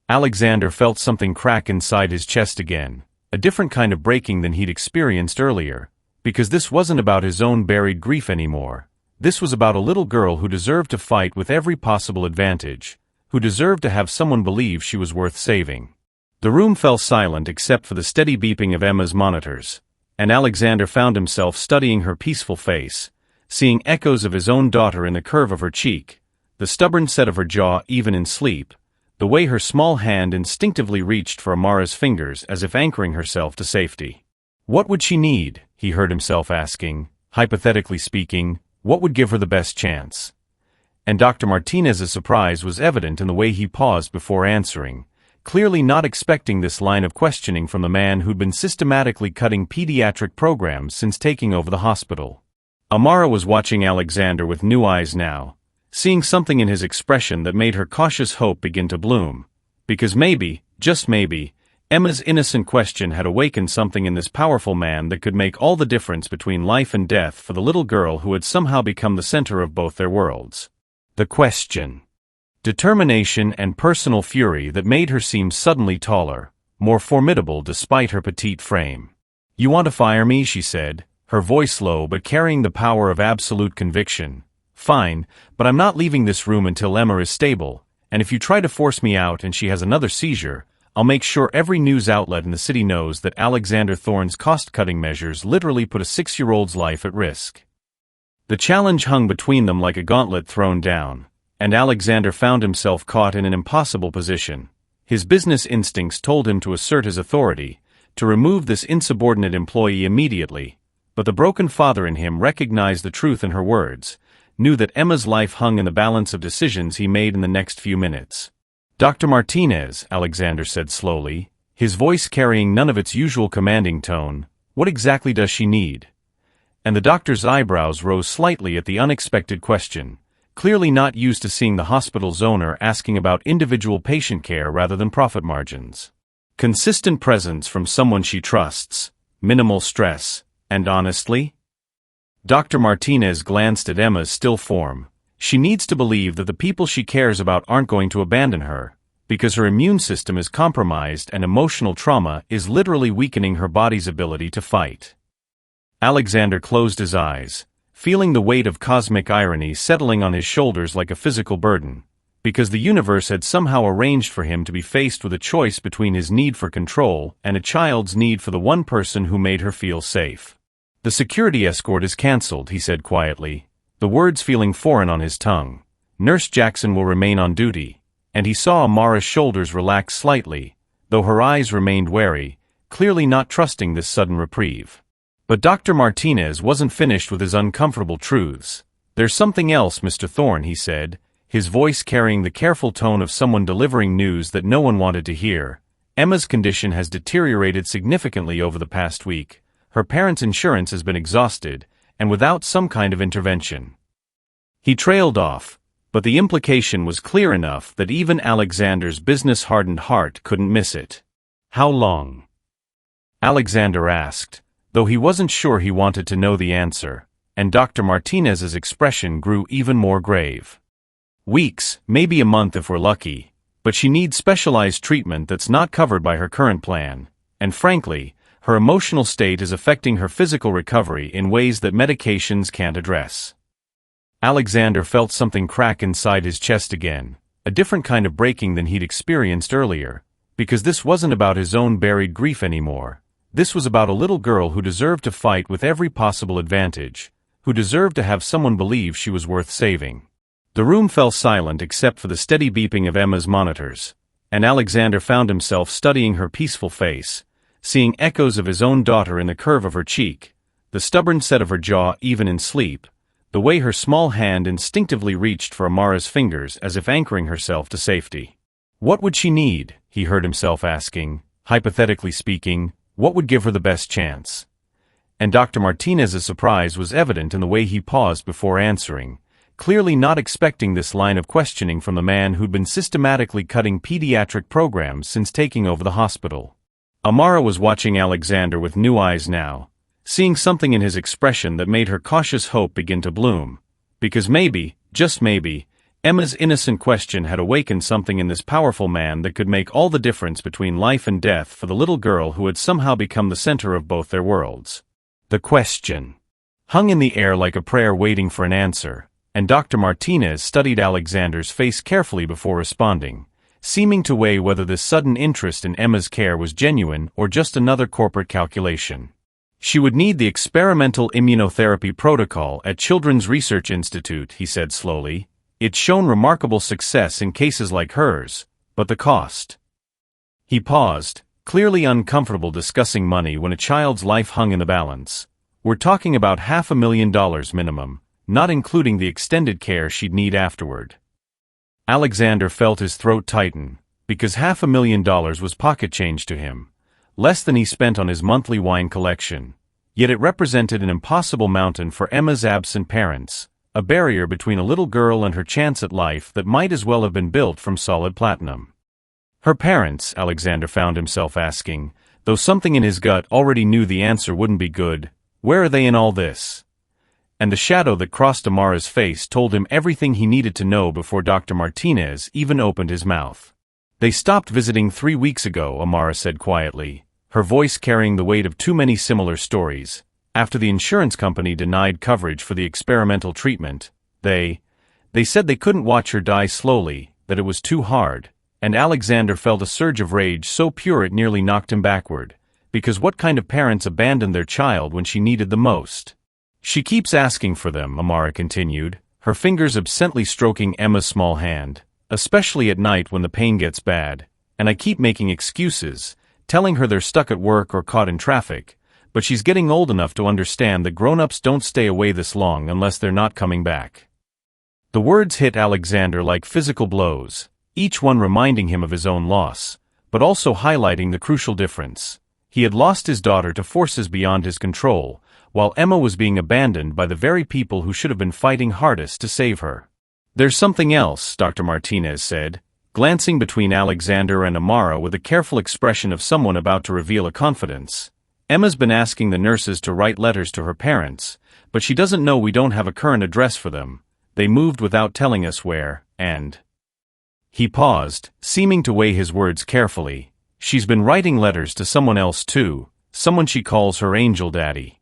Speaker 1: Alexander felt something crack inside his chest again, a different kind of breaking than he'd experienced earlier, because this wasn't about his own buried grief anymore. This was about a little girl who deserved to fight with every possible advantage, who deserved to have someone believe she was worth saving. The room fell silent except for the steady beeping of Emma's monitors, and Alexander found himself studying her peaceful face, seeing echoes of his own daughter in the curve of her cheek, the stubborn set of her jaw even in sleep, the way her small hand instinctively reached for Amara's fingers as if anchoring herself to safety. What would she need, he heard himself asking, hypothetically speaking, what would give her the best chance? And Dr. Martinez's surprise was evident in the way he paused before answering, clearly not expecting this line of questioning from the man who'd been systematically cutting pediatric programs since taking over the hospital. Amara was watching Alexander with new eyes now, seeing something in his expression that made her cautious hope begin to bloom, because maybe, just maybe, Emma's innocent question had awakened something in this powerful man that could make all the difference between life and death for the little girl who had somehow become the center of both their worlds. The question. Determination and personal fury that made her seem suddenly taller, more formidable despite her petite frame. "You want to fire me?" she said, her voice low but carrying the power of absolute conviction. "Fine, but I'm not leaving this room until Emma is stable, and if you try to force me out and she has another seizure, I'll make sure every news outlet in the city knows that Alexander Thorne's cost-cutting measures literally put a 6-year-old's life at risk." The challenge hung between them like a gauntlet thrown down, and Alexander found himself caught in an impossible position. His business instincts told him to assert his authority, to remove this insubordinate employee immediately, but the broken father in him recognized the truth in her words, knew that Emma's life hung in the balance of decisions he made in the next few minutes. "Dr. Martinez," Alexander said slowly, his voice carrying none of its usual commanding tone, "what exactly does she need?" And the doctor's eyebrows rose slightly at the unexpected question, clearly not used to seeing the hospital's owner asking about individual patient care rather than profit margins. "Consistent presence from someone she trusts, minimal stress, and honestly?" Dr. Martinez glanced at Emma's still form. "She needs to believe that the people she cares about aren't going to abandon her, because her immune system is compromised and emotional trauma is literally weakening her body's ability to fight." Alexander closed his eyes, feeling the weight of cosmic irony settling on his shoulders like a physical burden, because the universe had somehow arranged for him to be faced with a choice between his need for control and a child's need for the one person who made her feel safe. "The security escort is cancelled," he said quietly, the words feeling foreign on his tongue. "Nurse Jackson will remain on duty," and he saw Amara's shoulders relax slightly, though her eyes remained wary, clearly not trusting this sudden reprieve. But Dr. Martinez wasn't finished with his uncomfortable truths. "There's something else, Mr. Thorne," he said, his voice carrying the careful tone of someone delivering news that no one wanted to hear. "Emma's condition has deteriorated significantly over the past week. Her parents' insurance has been exhausted, and without some kind of intervention." He trailed off, but the implication was clear enough that even Alexander's business-hardened heart couldn't miss it. "How long?" Alexander asked, though he wasn't sure he wanted to know the answer, and Dr. Martinez's expression grew even more grave. Weeks, maybe a month if we're lucky, but she needs specialized treatment that's not covered by her current plan, and frankly, her emotional state is affecting her physical recovery in ways that medications can't address. Alexander felt something crack inside his chest again, a different kind of breaking than he'd experienced earlier, because this wasn't about his own buried grief anymore. This was about a little girl who deserved to fight with every possible advantage, who deserved to have someone believe she was worth saving. The room fell silent except for the steady beeping of Emma's monitors, and Alexander found himself studying her peaceful face, seeing echoes of his own daughter in the curve of her cheek, the stubborn set of her jaw even in sleep, the way her small hand instinctively reached for Amara's fingers as if anchoring herself to safety. What would she need, he heard himself asking, hypothetically speaking, what would give her the best chance? And Dr. Martinez's surprise was evident in the way he paused before answering, clearly not expecting this line of questioning from the man who'd been systematically cutting pediatric programs since taking over the hospital. Amara was watching Alexander with new eyes now, seeing something in his expression that made her cautious hope begin to bloom, because maybe, just maybe, Emma's innocent question had awakened something in this powerful man that could make all the difference between life and death for the little girl who had somehow become the center of both their worlds. The question hung in the air like a prayer waiting for an answer, and Dr. Martinez studied Alexander's face carefully before responding, seeming to weigh whether this sudden interest in Emma's care was genuine or just another corporate calculation. She would need the experimental immunotherapy protocol at Children's Research Institute, he said slowly. It's shown remarkable success in cases like hers, but the cost. He paused, clearly uncomfortable discussing money when a child's life hung in the balance. We're talking about $500,000 minimum, not including the extended care she'd need afterward. Alexander felt his throat tighten, because $500,000 was pocket change to him, less than he spent on his monthly wine collection, yet it represented an impossible mountain for Emma's absent parents, a barrier between a little girl and her chance at life that might as well have been built from solid platinum. Her parents, Alexander found himself asking, though something in his gut already knew the answer wouldn't be good, where are they in all this? And the shadow that crossed Amara's face told him everything he needed to know before Dr. Martinez even opened his mouth. They stopped visiting 3 weeks ago, Amara said quietly, her voice carrying the weight of too many similar stories. After the insurance company denied coverage for the experimental treatment, they said they couldn't watch her die slowly, that it was too hard, and Alexander felt a surge of rage so pure it nearly knocked him backward, because what kind of parents abandoned their child when she needed the most? She keeps asking for them, Amara continued, her fingers absently stroking Emma's small hand, especially at night when the pain gets bad, and I keep making excuses, telling her they're stuck at work or caught in traffic, but she's getting old enough to understand that grown-ups don't stay away this long unless they're not coming back. The words hit Alexander like physical blows, each one reminding him of his own loss, but also highlighting the crucial difference. He had lost his daughter to forces beyond his control, while Emma was being abandoned by the very people who should have been fighting hardest to save her. There's something else, Dr. Martinez said, glancing between Alexander and Amara with a careful expression of someone about to reveal a confidence. Emma's been asking the nurses to write letters to her parents, but she doesn't know we don't have a current address for them. They moved without telling us where, and... He paused, seeming to weigh his words carefully. She's been writing letters to someone else too, someone she calls her angel daddy.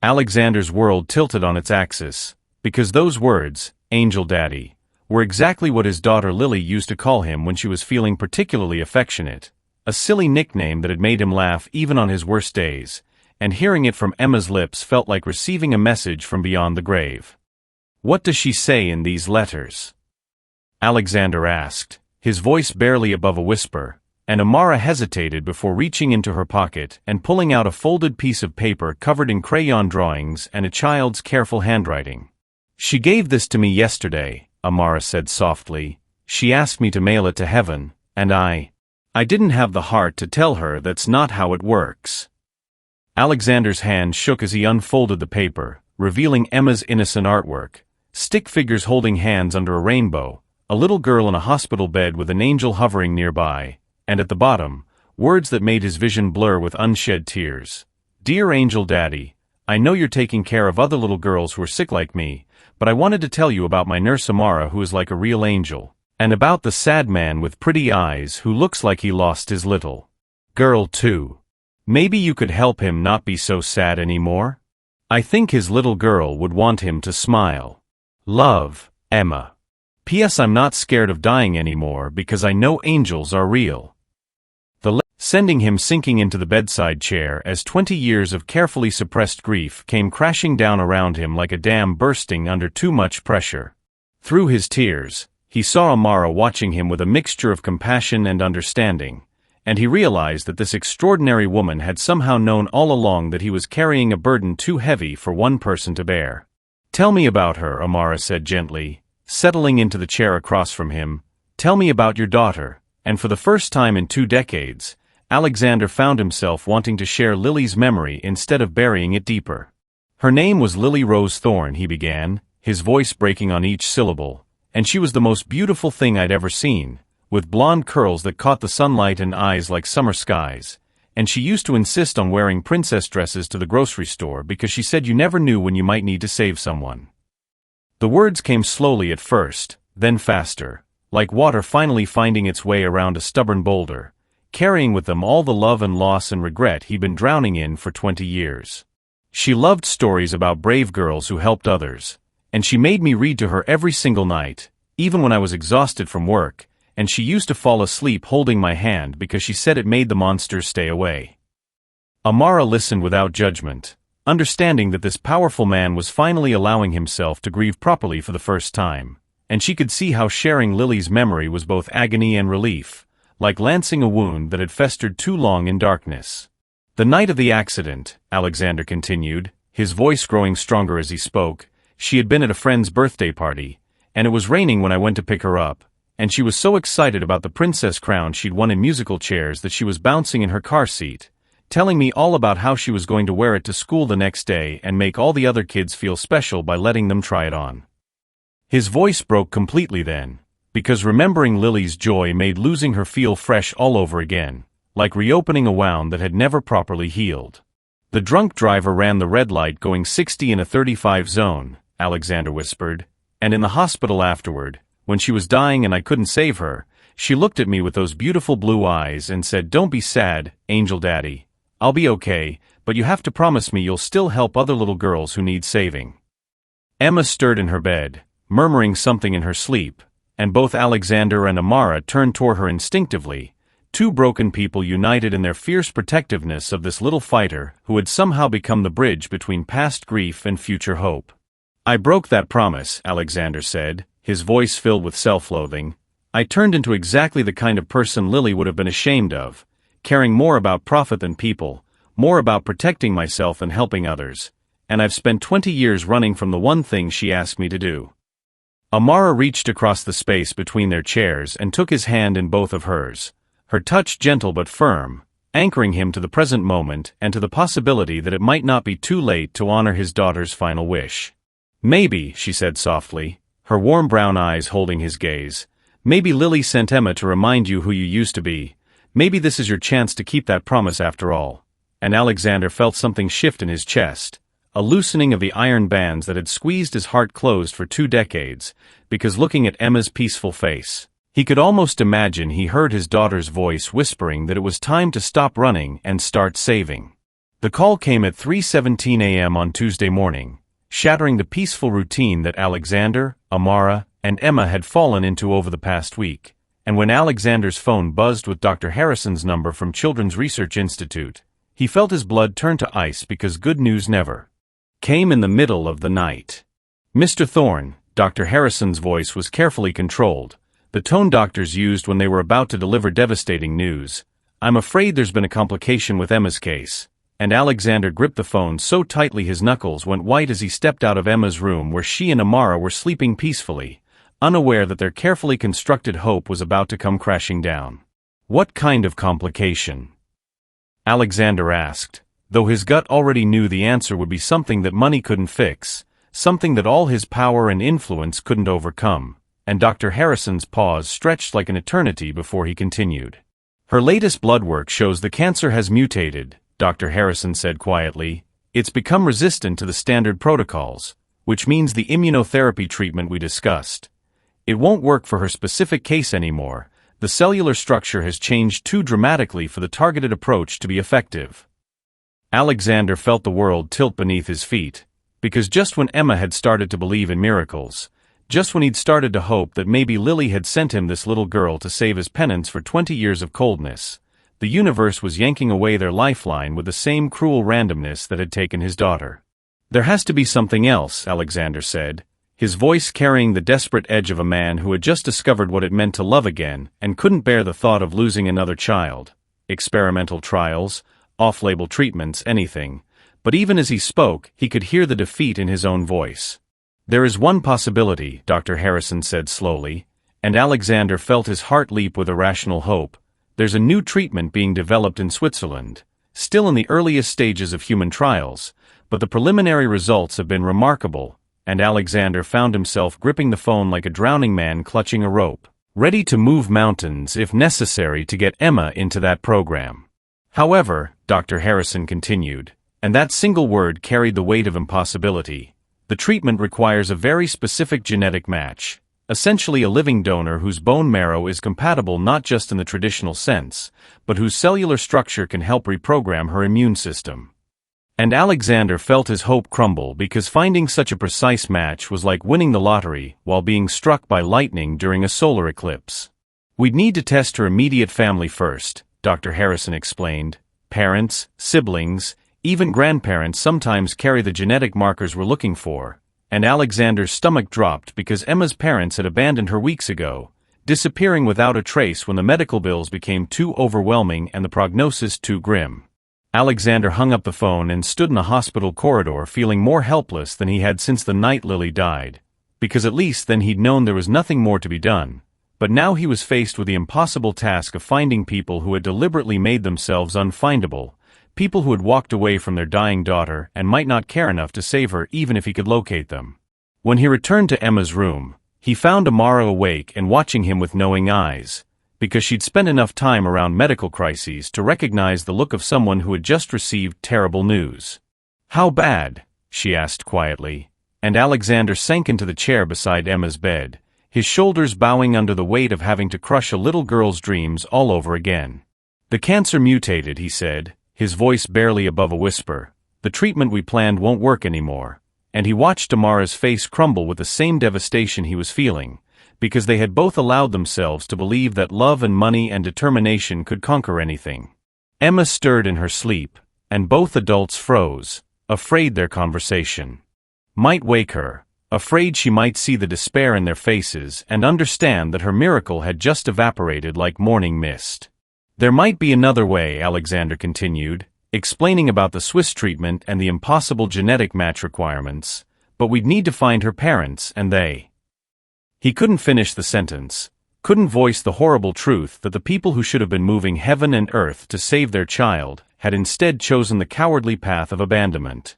Speaker 1: Alexander's world tilted on its axis, because those words, angel daddy, were exactly what his daughter Lily used to call him when she was feeling particularly affectionate, a silly nickname that had made him laugh even on his worst days, and hearing it from Emma's lips felt like receiving a message from beyond the grave. What does she say in these letters? Alexander asked, his voice barely above a whisper, and Amara hesitated before reaching into her pocket and pulling out a folded piece of paper covered in crayon drawings and a child's careful handwriting. She gave this to me yesterday, Amara said softly. She asked me to mail it to heaven, and I didn't have the heart to tell her that's not how it works. Alexander's hand shook as he unfolded the paper, revealing Emma's innocent artwork, stick figures holding hands under a rainbow, a little girl in a hospital bed with an angel hovering nearby, and at the bottom, words that made his vision blur with unshed tears. Dear Angel Daddy, I know you're taking care of other little girls who are sick like me, but I wanted to tell you about my nurse Amara who is like a real angel, and about the sad man with pretty eyes who looks like he lost his little girl too. Maybe you could help him not be so sad anymore? I think his little girl would want him to smile. Love, Emma. P.S. I'm not scared of dying anymore because I know angels are real. Sending him sinking into the bedside chair as 20 years of carefully suppressed grief came crashing down around him like a dam bursting under too much pressure. Through his tears, he saw Amara watching him with a mixture of compassion and understanding, and he realized that this extraordinary woman had somehow known all along that he was carrying a burden too heavy for one person to bear. Tell me about her, Amara said gently, settling into the chair across from him. Tell me about your daughter. And for the first time in 2 decades, Alexander found himself wanting to share Lily's memory instead of burying it deeper. Her name was Lily Rose Thorne, he began, his voice breaking on each syllable, and she was the most beautiful thing I'd ever seen, with blonde curls that caught the sunlight and eyes like summer skies, and she used to insist on wearing princess dresses to the grocery store because she said you never knew when you might need to save someone. The words came slowly at first, then faster, like water finally finding its way around a stubborn boulder, carrying with them all the love and loss and regret he'd been drowning in for 20 years. She loved stories about brave girls who helped others, and she made me read to her every single night, even when I was exhausted from work, and she used to fall asleep holding my hand because she said it made the monsters stay away. Amara listened without judgment, understanding that this powerful man was finally allowing himself to grieve properly for the first time, and she could see how sharing Lily's memory was both agony and relief, like lancing a wound that had festered too long in darkness. The night of the accident, Alexander continued, his voice growing stronger as he spoke, she had been at a friend's birthday party, and it was raining when I went to pick her up, and she was so excited about the princess crown she'd won in musical chairs that she was bouncing in her car seat, telling me all about how she was going to wear it to school the next day and make all the other kids feel special by letting them try it on. His voice broke completely then, because remembering Lily's joy made losing her feel fresh all over again, like reopening a wound that had never properly healed. The drunk driver ran the red light going 60 in a 35 zone, Alexander whispered, and in the hospital afterward, when she was dying and I couldn't save her, she looked at me with those beautiful blue eyes and said, "Don't be sad, Angel Daddy. I'll be okay, but you have to promise me you'll still help other little girls who need saving." Emma stirred in her bed, murmuring something in her sleep, and both Alexander and Amara turned toward her instinctively, 2 broken people united in their fierce protectiveness of this little fighter who had somehow become the bridge between past grief and future hope. "I broke that promise," Alexander said, his voice filled with self-loathing. "I turned into exactly the kind of person Lily would have been ashamed of, caring more about profit than people, more about protecting myself than helping others, and I've spent 20 years running from the one thing she asked me to do." Amara reached across the space between their chairs and took his hand in both of hers, her touch gentle but firm, anchoring him to the present moment and to the possibility that it might not be too late to honor his daughter's final wish. "Maybe," she said softly, her warm brown eyes holding his gaze, "maybe Lily sent Emma to remind you who you used to be. Maybe this is your chance to keep that promise after all." And Alexander felt something shift in his chest, a loosening of the iron bands that had squeezed his heart closed for 2 decades, because looking at Emma's peaceful face, he could almost imagine he heard his daughter's voice whispering that it was time to stop running and start saving. The call came at 3:17 a.m. on Tuesday morning, shattering the peaceful routine that Alexander, Amara, and Emma had fallen into over the past week, and when Alexander's phone buzzed with Dr. Harrison's number from Children's Research Institute, he felt his blood turn to ice because good news never came in the middle of the night. "Mr. Thorne," Dr. Harrison's voice was carefully controlled, the tone doctors used when they were about to deliver devastating news. "I'm afraid there's been a complication with Emma's case," and Alexander gripped the phone so tightly his knuckles went white as he stepped out of Emma's room where she and Amara were sleeping peacefully, unaware that their carefully constructed hope was about to come crashing down. "What kind of complication?" Alexander asked, though his gut already knew the answer would be something that money couldn't fix, something that all his power and influence couldn't overcome, and Dr. Harrison's pause stretched like an eternity before he continued. "Her latest blood work shows the cancer has mutated, Dr. Harrison said quietly. It's become resistant to the standard protocols, which means the immunotherapy treatment we discussed. It won't work for her specific case anymore. The cellular structure has changed too dramatically for the targeted approach to be effective. Alexander felt the world tilt beneath his feet, because just when Emma had started to believe in miracles, just when he'd started to hope that maybe Lily had sent him this little girl to save his penance for 20 years of coldness, the universe was yanking away their lifeline with the same cruel randomness that had taken his daughter. There has to be something else, Alexander said, his voice carrying the desperate edge of a man who had just discovered what it meant to love again and couldn't bear the thought of losing another child. Experimental trials, off-label treatments, anything. But even as he spoke, he could hear the defeat in his own voice. There is one possibility, Dr. Harrison said slowly, and Alexander felt his heart leap with irrational hope. There's a new treatment being developed in Switzerland, still in the earliest stages of human trials, but the preliminary results have been remarkable, and Alexander found himself gripping the phone like a drowning man clutching a rope, ready to move mountains if necessary to get Emma into that program. However, Dr. Harrison continued, and that single word carried the weight of impossibility, the treatment requires a very specific genetic match, essentially a living donor whose bone marrow is compatible not just in the traditional sense, but whose cellular structure can help reprogram her immune system. And Alexander felt his hope crumble because finding such a precise match was like winning the lottery while being struck by lightning during a solar eclipse. We'd need to test her immediate family first, Dr. Harrison explained. Parents, siblings, even grandparents sometimes carry the genetic markers we're looking for, and Alexander's stomach dropped because Emma's parents had abandoned her weeks ago, disappearing without a trace when the medical bills became too overwhelming and the prognosis too grim. Alexander hung up the phone and stood in the hospital corridor feeling more helpless than he had since the night Lily died, because at least then he'd known there was nothing more to be done. But now he was faced with the impossible task of finding people who had deliberately made themselves unfindable, people who had walked away from their dying daughter and might not care enough to save her even if he could locate them. When he returned to Emma's room, he found Amara awake and watching him with knowing eyes, because she'd spent enough time around medical crises to recognize the look of someone who had just received terrible news. "How bad?" she asked quietly, and Alexander sank into the chair beside Emma's bed, his shoulders bowing under the weight of having to crush a little girl's dreams all over again. "The cancer mutated," he said, his voice barely above a whisper. "The treatment we planned won't work anymore." And he watched Amara's face crumble with the same devastation he was feeling, because they had both allowed themselves to believe that love and money and determination could conquer anything. Emma stirred in her sleep, and both adults froze, afraid their conversation might wake her, afraid she might see the despair in their faces and understand that her miracle had just evaporated like morning mist. "There might be another way," Alexander continued, explaining about the Swiss treatment and the impossible genetic match requirements, "but we'd need to find her parents and they—" He couldn't finish the sentence, couldn't voice the horrible truth that the people who should have been moving heaven and earth to save their child had instead chosen the cowardly path of abandonment.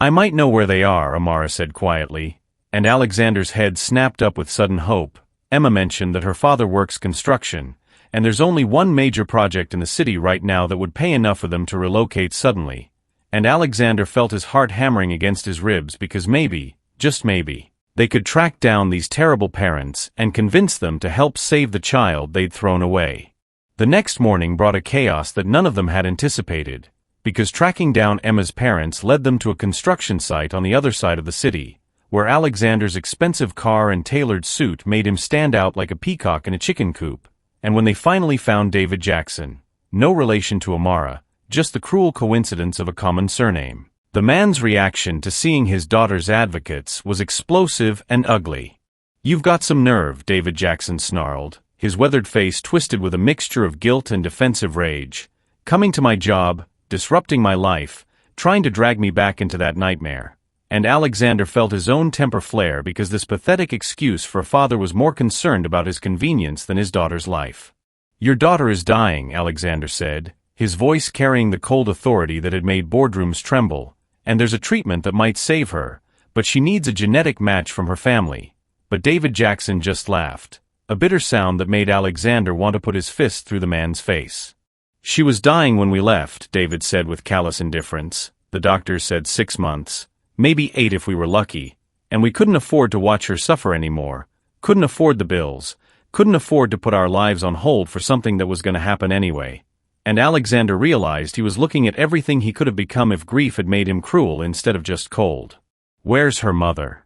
Speaker 1: "I might know where they are," Amara said quietly, and Alexander's head snapped up with sudden hope. Emma mentioned that her father works construction, and there's only one major project in the city right now that would pay enough for them to relocate suddenly, and Alexander felt his heart hammering against his ribs because maybe, just maybe, they could track down these terrible parents and convince them to help save the child they'd thrown away. The next morning brought a chaos that none of them had anticipated, because tracking down Emma's parents led them to a construction site on the other side of the city, where Alexander's expensive car and tailored suit made him stand out like a peacock in a chicken coop. And when they finally found David Jackson, no relation to Amara, just the cruel coincidence of a common surname, the man's reaction to seeing his daughter's advocates was explosive and ugly. "You've got some nerve," David Jackson snarled, his weathered face twisted with a mixture of guilt and defensive rage. "Coming to my job, disrupting my life, trying to drag me back into that nightmare." And Alexander felt his own temper flare because this pathetic excuse for a father was more concerned about his convenience than his daughter's life. "Your daughter is dying," Alexander said, his voice carrying the cold authority that had made boardrooms tremble, "and there's a treatment that might save her, but she needs a genetic match from her family." But David Jackson just laughed, a bitter sound that made Alexander want to put his fist through the man's face. She was dying when we left, David said with callous indifference. The doctors said 6 months, maybe 8 if we were lucky, and we couldn't afford to watch her suffer anymore, couldn't afford the bills, couldn't afford to put our lives on hold for something that was going to happen anyway. And Alexander realized he was looking at everything he could have become if grief had made him cruel instead of just cold. "Where's her mother?"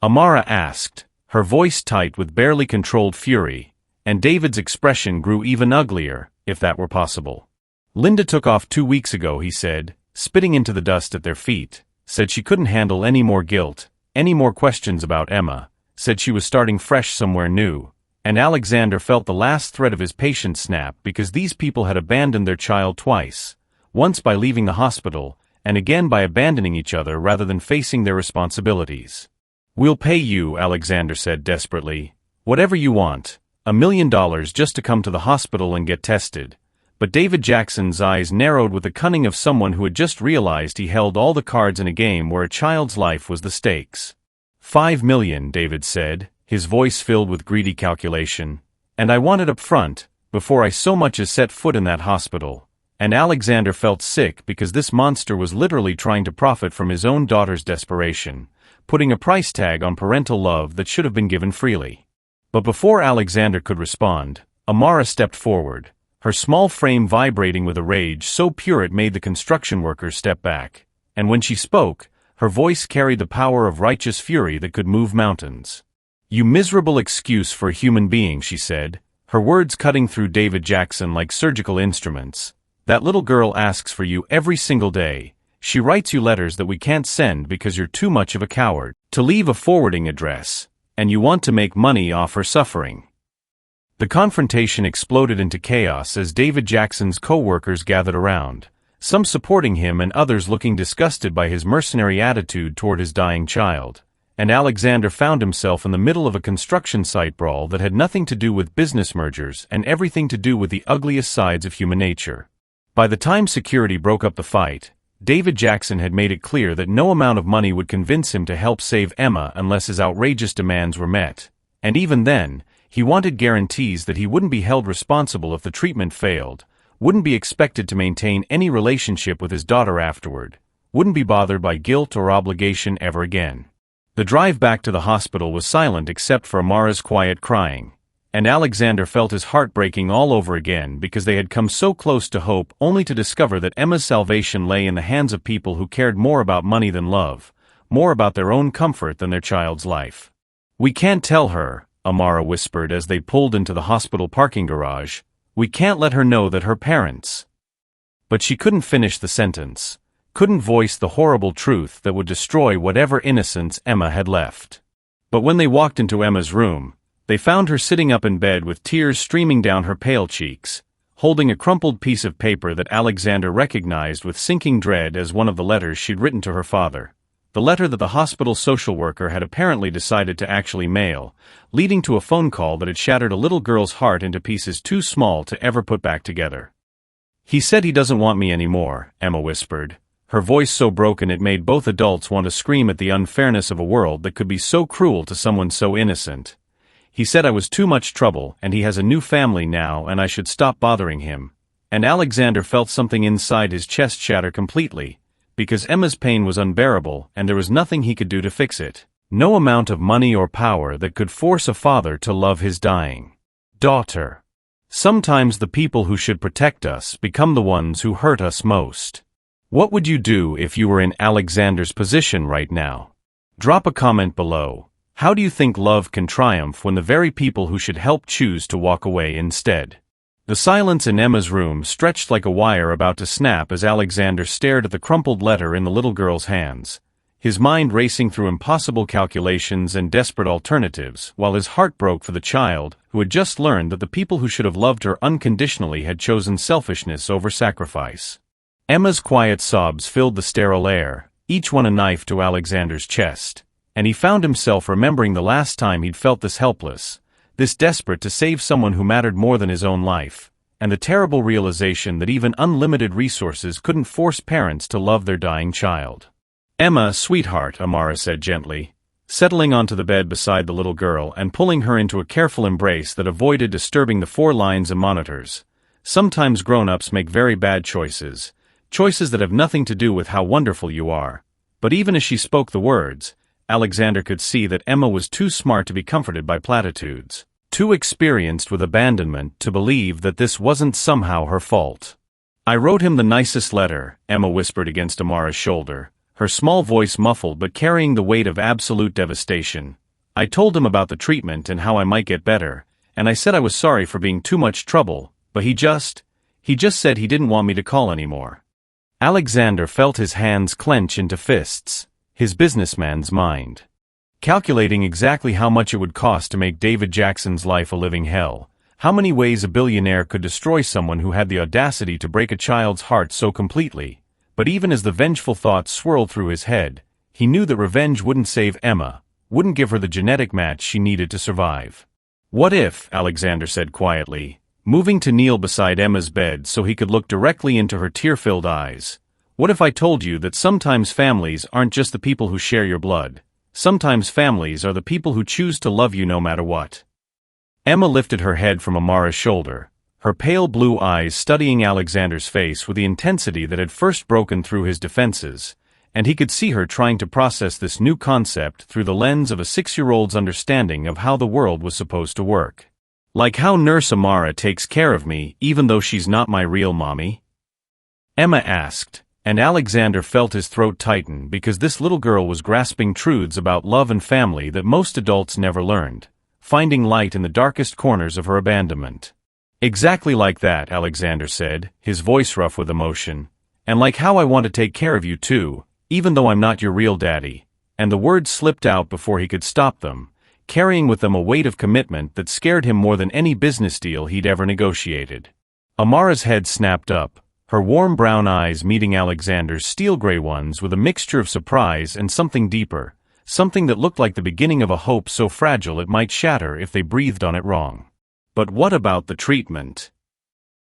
Speaker 1: Amara asked, her voice tight with barely controlled fury, and David's expression grew even uglier, if that were possible. "Linda took off 2 weeks ago," he said, spitting into the dust at their feet, said she couldn't handle any more guilt, any more questions about Emma, said she was starting fresh somewhere new, and Alexander felt the last thread of his patience snap because these people had abandoned their child twice, once by leaving the hospital, and again by abandoning each other rather than facing their responsibilities. "We'll pay you," Alexander said desperately. "Whatever you want. $1 million just to come to the hospital and get tested." But David Jackson's eyes narrowed with the cunning of someone who had just realized he held all the cards in a game where a child's life was the stakes. $5 million, David said, his voice filled with greedy calculation. "And I want it up front, before I so much as set foot in that hospital." And Alexander felt sick because this monster was literally trying to profit from his own daughter's desperation, putting a price tag on parental love that should have been given freely. But before Alexander could respond, Amara stepped forward, her small frame vibrating with a rage so pure it made the construction workers step back. And when she spoke, her voice carried the power of righteous fury that could move mountains. "You miserable excuse for a human being," she said, her words cutting through David Jackson like surgical instruments. "That little girl asks for you every single day. She writes you letters that we can't send because you're too much of a coward to leave a forwarding address, and you want to make money off her suffering." The confrontation exploded into chaos as David Jackson's co-workers gathered around, some supporting him and others looking disgusted by his mercenary attitude toward his dying child. And Alexander found himself in the middle of a construction site brawl that had nothing to do with business mergers and everything to do with the ugliest sides of human nature. By the time security broke up the fight, David Jackson had made it clear that no amount of money would convince him to help save Emma unless his outrageous demands were met. And even then, he wanted guarantees that he wouldn't be held responsible if the treatment failed, wouldn't be expected to maintain any relationship with his daughter afterward, wouldn't be bothered by guilt or obligation ever again. The drive back to the hospital was silent except for Amara's quiet crying, and Alexander felt his heart breaking all over again because they had come so close to hope only to discover that Emma's salvation lay in the hands of people who cared more about money than love, more about their own comfort than their child's life. "We can't tell her," Amara whispered as they pulled into the hospital parking garage. "We can't let her know that her parents—" But she couldn't finish the sentence, couldn't voice the horrible truth that would destroy whatever innocence Emma had left. But when they walked into Emma's room, they found her sitting up in bed with tears streaming down her pale cheeks, holding a crumpled piece of paper that Alexander recognized with sinking dread as one of the letters she'd written to her father. The letter that the hospital social worker had apparently decided to actually mail, leading to a phone call that had shattered a little girl's heart into pieces too small to ever put back together. "He said he doesn't want me anymore," Emma whispered, her voice so broken it made both adults want to scream at the unfairness of a world that could be so cruel to someone so innocent. "He said I was too much trouble and he has a new family now and I should stop bothering him." And Alexander felt something inside his chest shatter completely, because Emma's pain was unbearable and there was nothing he could do to fix it. No amount of money or power that could force a father to love his dying daughter. Sometimes the people who should protect us become the ones who hurt us most. What would you do if you were in Alexander's position right now? Drop a comment below. How do you think love can triumph when the very people who should help choose to walk away instead? The silence in Emma's room stretched like a wire about to snap as Alexander stared at the crumpled letter in the little girl's hands, his mind racing through impossible calculations and desperate alternatives, while his heart broke for the child who had just learned that the people who should have loved her unconditionally had chosen selfishness over sacrifice. Emma's quiet sobs filled the sterile air, each one a knife to Alexander's chest, and he found himself remembering the last time he'd felt this helpless, this desperate to save someone who mattered more than his own life, and the terrible realization that even unlimited resources couldn't force parents to love their dying child. "Emma, sweetheart," Amara said gently, settling onto the bed beside the little girl and pulling her into a careful embrace that avoided disturbing the 4 lines and monitors. sometimes grown-ups make very bad choices, choices that have nothing to do with how wonderful you are. But even as she spoke the words, Alexander could see that Emma was too smart to be comforted by platitudes, too experienced with abandonment to believe that this wasn't somehow her fault. "I wrote him the nicest letter," Emma whispered against Amara's shoulder, her small voice muffled but carrying the weight of absolute devastation. "I told him about the treatment and how I might get better, and I said I was sorry for being too much trouble, but he just said he didn't want me to call anymore." Alexander felt his hands clench into fists, his businessman's mind calculating exactly how much it would cost to make David Jackson's life a living hell, how many ways a billionaire could destroy someone who had the audacity to break a child's heart so completely. But even as the vengeful thoughts swirled through his head, he knew that revenge wouldn't save Emma, wouldn't give her the genetic match she needed to survive. "What if," Alexander said quietly, moving to kneel beside Emma's bed so he could look directly into her tear-filled eyes, "what if I told you that sometimes families aren't just the people who share your blood? Sometimes families are the people who choose to love you no matter what." Emma lifted her head from Amara's shoulder, her pale blue eyes studying Alexander's face with the intensity that had first broken through his defenses, and he could see her trying to process this new concept through the lens of a 6-year-old's understanding of how the world was supposed to work. "Like how Nurse Amara takes care of me even though she's not my real mommy?" Emma asked, and Alexander felt his throat tighten because this little girl was grasping truths about love and family that most adults never learned, finding light in the darkest corners of her abandonment. "Exactly like that," Alexander said, his voice rough with emotion. "And like how I want to take care of you too, even though I'm not your real daddy." And the words slipped out before he could stop them, carrying with them a weight of commitment that scared him more than any business deal he'd ever negotiated. Amara's head snapped up, her warm brown eyes meeting Alexander's steel-gray ones with a mixture of surprise and something deeper, something that looked like the beginning of a hope so fragile it might shatter if they breathed on it wrong. "But what about the treatment?"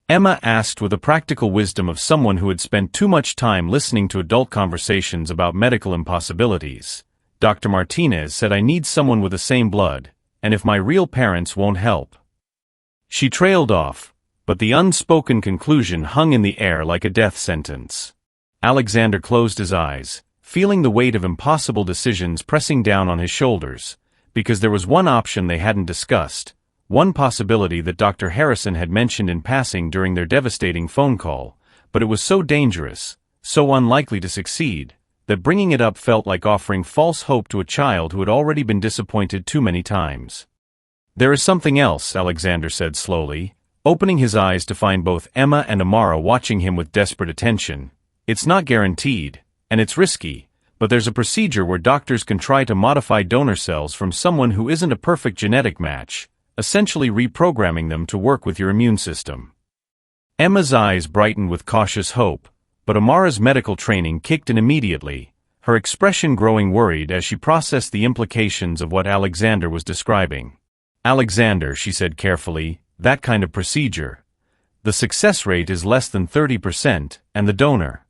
Speaker 1: Emma asked with the practical wisdom of someone who had spent too much time listening to adult conversations about medical impossibilities. "Dr. Martinez said I need someone with the same blood, and if my real parents won't help." She trailed off, but the unspoken conclusion hung in the air like a death sentence. Alexander closed his eyes, feeling the weight of impossible decisions pressing down on his shoulders, because there was one option they hadn't discussed, one possibility that Dr. Harrison had mentioned in passing during their devastating phone call, but it was so dangerous, so unlikely to succeed, that bringing it up felt like offering false hope to a child who had already been disappointed too many times. "There is something else," Alexander said slowly, opening his eyes to find both Emma and Amara watching him with desperate attention. "It's not guaranteed, and it's risky, but there's a procedure where doctors can try to modify donor cells from someone who isn't a perfect genetic match, essentially reprogramming them to work with your immune system." Emma's eyes brightened with cautious hope, but Amara's medical training kicked in immediately, her expression growing worried as she processed the implications of what Alexander was describing. "Alexander," she said carefully, "that kind of procedure. The success rate is less than 30%, and the donor."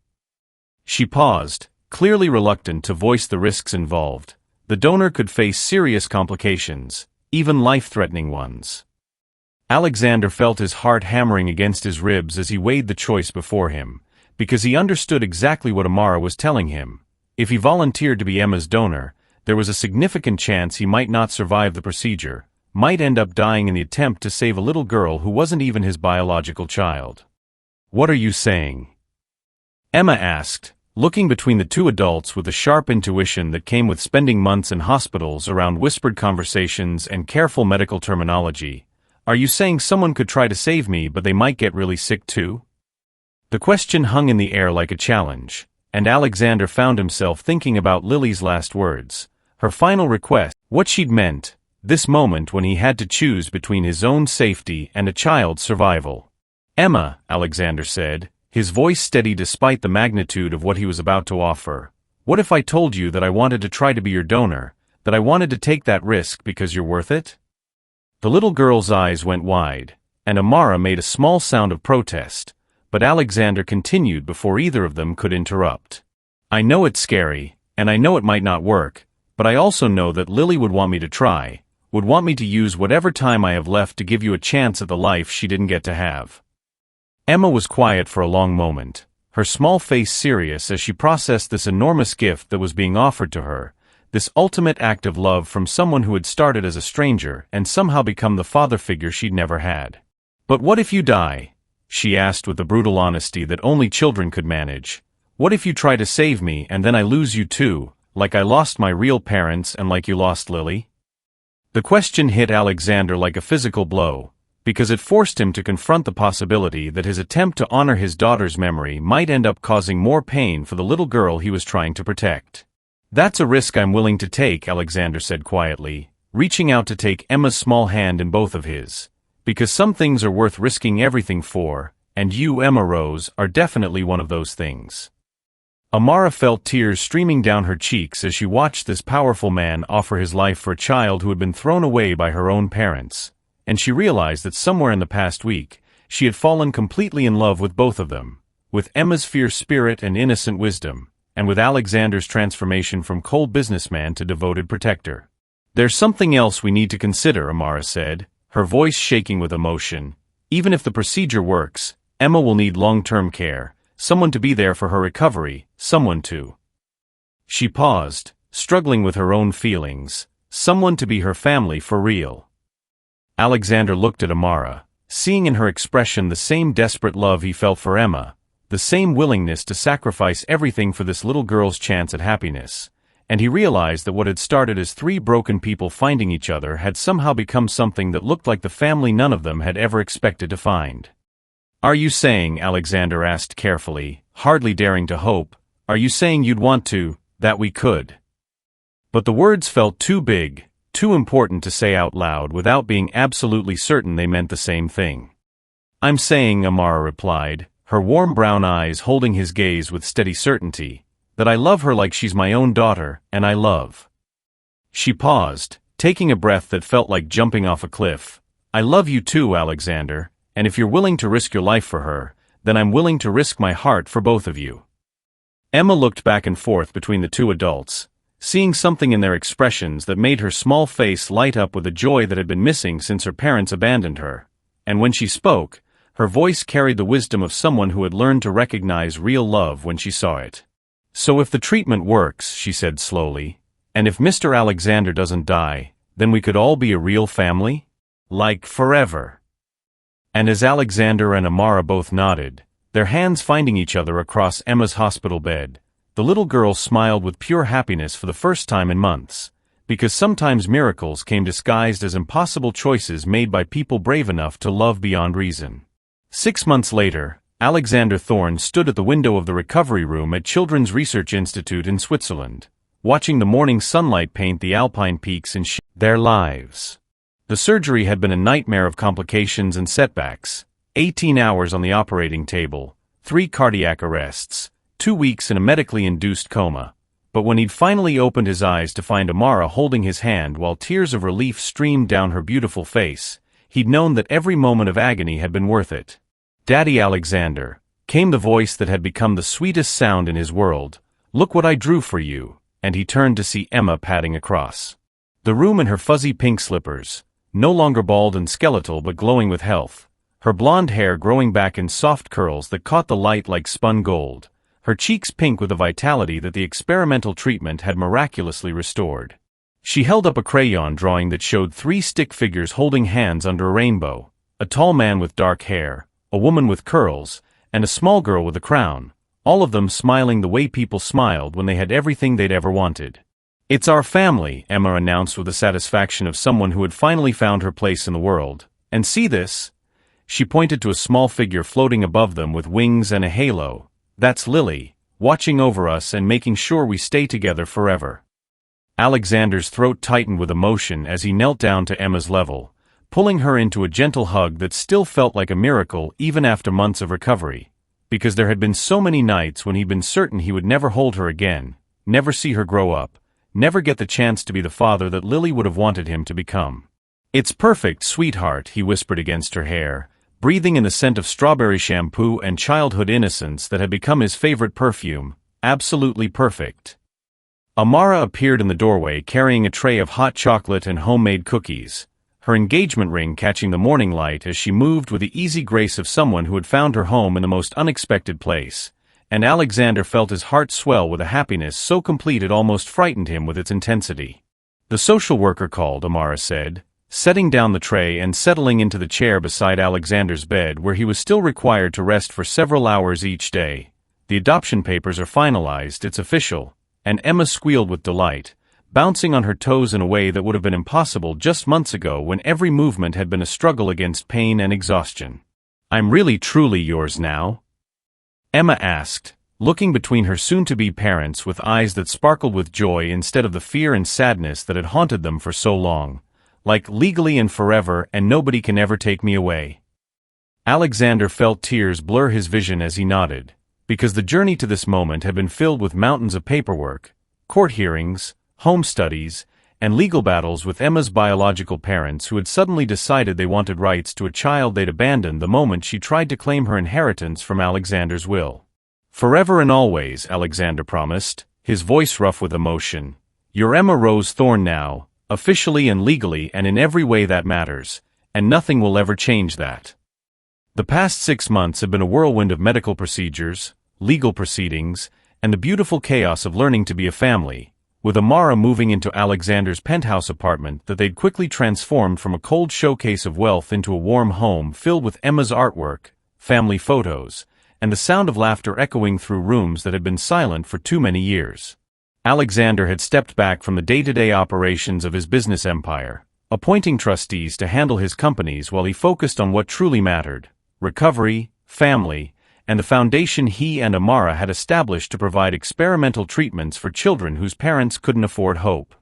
Speaker 1: She paused, clearly reluctant to voice the risks involved. The donor could face serious complications, even life-threatening ones. Alexander felt his heart hammering against his ribs as he weighed the choice before him, because he understood exactly what Amara was telling him. If he volunteered to be Emma's donor, there was a significant chance he might not survive the procedure, might end up dying in the attempt to save a little girl who wasn't even his biological child. "What are you saying?" Emma asked, looking between the two adults with the sharp intuition that came with spending months in hospitals around whispered conversations and careful medical terminology. "Are you saying someone could try to save me but they might get really sick too?" The question hung in the air like a challenge, and Alexander found himself thinking about Lily's last words, her final request, what she'd meant, this moment when he had to choose between his own safety and a child's survival. "Emma," Alexander said, his voice steady despite the magnitude of what he was about to offer, "what if I told you that I wanted to try to be your donor, that I wanted to take that risk because you're worth it?" The little girl's eyes went wide, and Amara made a small sound of protest, but Alexander continued before either of them could interrupt. "I know it's scary, and I know it might not work, but I also know that Lily would want me to try, would want me to use whatever time I have left to give you a chance at the life she didn't get to have." Emma was quiet for a long moment, her small face serious as she processed this enormous gift that was being offered to her, this ultimate act of love from someone who had started as a stranger and somehow become the father figure she'd never had. "But what if you die?" she asked with the brutal honesty that only children could manage. "What if you try to save me and then I lose you too, like I lost my real parents and like you lost Lily?" The question hit Alexander like a physical blow, because it forced him to confront the possibility that his attempt to honor his daughter's memory might end up causing more pain for the little girl he was trying to protect. "That's a risk I'm willing to take," Alexander said quietly, reaching out to take Emma's small hand in both of his. "Because some things are worth risking everything for, and you, Emma Rose, are definitely one of those things." Amara felt tears streaming down her cheeks as she watched this powerful man offer his life for a child who had been thrown away by her own parents, and she realized that somewhere in the past week, she had fallen completely in love with both of them, with Emma's fierce spirit and innocent wisdom, and with Alexander's transformation from cold businessman to devoted protector. "There's something else we need to consider," Amara said, her voice shaking with emotion. "Even if the procedure works, Emma will need long-term care, someone to be there for her recovery, someone to—" She paused, struggling with her own feelings, someone to be her family for real. Alexander looked at Amara, seeing in her expression the same desperate love he felt for Emma, the same willingness to sacrifice everything for this little girl's chance at happiness, and he realized that what had started as three broken people finding each other had somehow become something that looked like the family none of them had ever expected to find. "Are you saying," Alexander asked carefully, hardly daring to hope, "are you saying you'd want to, that we could?" But the words felt too big, too important to say out loud without being absolutely certain they meant the same thing. "I'm saying," Amara replied, her warm brown eyes holding his gaze with steady certainty, "that I love her like she's my own daughter, and I love—" She paused, taking a breath that felt like jumping off a cliff. "I love you too, Alexander, and if you're willing to risk your life for her, then I'm willing to risk my heart for both of you." Emma looked back and forth between the two adults, seeing something in their expressions that made her small face light up with a joy that had been missing since her parents abandoned her, and when she spoke, her voice carried the wisdom of someone who had learned to recognize real love when she saw it. "So if the treatment works," she said slowly, "and if Mr. Alexander doesn't die, then we could all be a real family? Like forever." And as Alexander and Amara both nodded, their hands finding each other across Emma's hospital bed, the little girl smiled with pure happiness for the first time in months, because sometimes miracles came disguised as impossible choices made by people brave enough to love beyond reason. 6 months later, Alexander Thorne stood at the window of the recovery room at Children's Research Institute in Switzerland, watching the morning sunlight paint the alpine peaks and their lives. The surgery had been a nightmare of complications and setbacks: 18 hours on the operating table, 3 cardiac arrests, 2 weeks in a medically induced coma. But when he'd finally opened his eyes to find Amara holding his hand while tears of relief streamed down her beautiful face, he'd known that every moment of agony had been worth it. "Daddy Alexander," came the voice that had become the sweetest sound in his world, "look what I drew for you," and he turned to see Emma padding across the room in her fuzzy pink slippers, no longer bald and skeletal but glowing with health, her blonde hair growing back in soft curls that caught the light like spun gold, her cheeks pink with a vitality that the experimental treatment had miraculously restored. She held up a crayon drawing that showed 3 stick figures holding hands under a rainbow, a tall man with dark hair, a woman with curls, and a small girl with a crown, all of them smiling the way people smiled when they had everything they'd ever wanted. "It's our family," Emma announced with the satisfaction of someone who had finally found her place in the world. "And see this?" She pointed to a small figure floating above them with wings and a halo. "That's Lily, watching over us and making sure we stay together forever." Alexander's throat tightened with emotion as he knelt down to Emma's level, pulling her into a gentle hug that still felt like a miracle even after months of recovery, because there had been so many nights when he'd been certain he would never hold her again, never see her grow up, never get the chance to be the father that Lily would have wanted him to become. "It's perfect, sweetheart," he whispered against her hair, breathing in the scent of strawberry shampoo and childhood innocence that had become his favorite perfume. "Absolutely perfect." Amara appeared in the doorway carrying a tray of hot chocolate and homemade cookies, her engagement ring catching the morning light as she moved with the easy grace of someone who had found her home in the most unexpected place, and Alexander felt his heart swell with a happiness so complete it almost frightened him with its intensity. The social worker called, Amara said, setting down the tray and settling into the chair beside Alexander's bed where he was still required to rest for several hours each day. The adoption papers are finalized, it's official, and Emma squealed with delight, bouncing on her toes in a way that would have been impossible just months ago when every movement had been a struggle against pain and exhaustion. "I'm really truly yours now?" Emma asked, looking between her soon-to-be parents with eyes that sparkled with joy instead of the fear and sadness that had haunted them for so long, like legally and forever and nobody can ever take me away. Alexander felt tears blur his vision as he nodded, because the journey to this moment had been filled with mountains of paperwork, court hearings, home studies, and legal battles with Emma's biological parents who had suddenly decided they wanted rights to a child they'd abandoned the moment she tried to claim her inheritance from Alexander's will. "Forever and always," Alexander promised, his voice rough with emotion. "You're Emma Rose Thorne now, officially and legally and in every way that matters, and nothing will ever change that." The past 6 months have been a whirlwind of medical procedures, legal proceedings, and the beautiful chaos of learning to be a family, with Amara moving into Alexander's penthouse apartment that they'd quickly transformed from a cold showcase of wealth into a warm home filled with Emma's artwork, family photos, and the sound of laughter echoing through rooms that had been silent for too many years. Alexander had stepped back from the day-to-day operations of his business empire, appointing trustees to handle his companies while he focused on what truly mattered: recovery, family, and the foundation he and Amara had established to provide experimental treatments for children whose parents couldn't afford hope.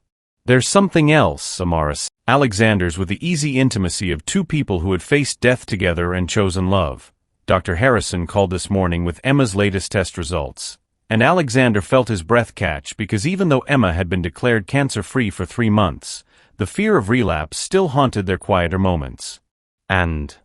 Speaker 1: "There's something else," Amara said. Alexander's with the easy intimacy of two people who had faced death together and chosen love. Dr. Harrison called this morning with Emma's latest test results, and Alexander felt his breath catch because even though Emma had been declared cancer-free for 3 months, the fear of relapse still haunted their quieter moments. "And?"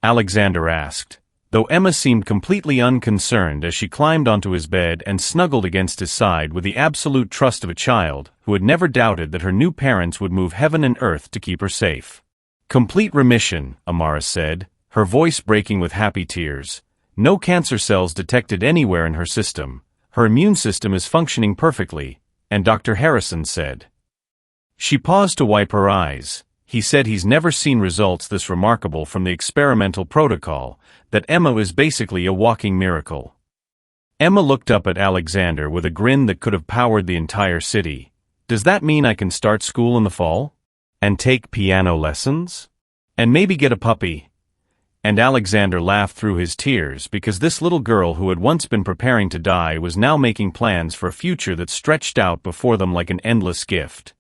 Speaker 1: Alexander asked, though Emma seemed completely unconcerned as she climbed onto his bed and snuggled against his side with the absolute trust of a child who had never doubted that her new parents would move heaven and earth to keep her safe. "Complete remission," Amara said, her voice breaking with happy tears. "No cancer cells detected anywhere in her system. Her immune system is functioning perfectly," and Dr. Harrison said. She paused to wipe her eyes. He said he's never seen results this remarkable from the experimental protocol, that Emma is basically a walking miracle. Emma looked up at Alexander with a grin that could have powered the entire city. "Does that mean I can start school in the fall? And take piano lessons? And maybe get a puppy?" And Alexander laughed through his tears because this little girl who had once been preparing to die was now making plans for a future that stretched out before them like an endless gift.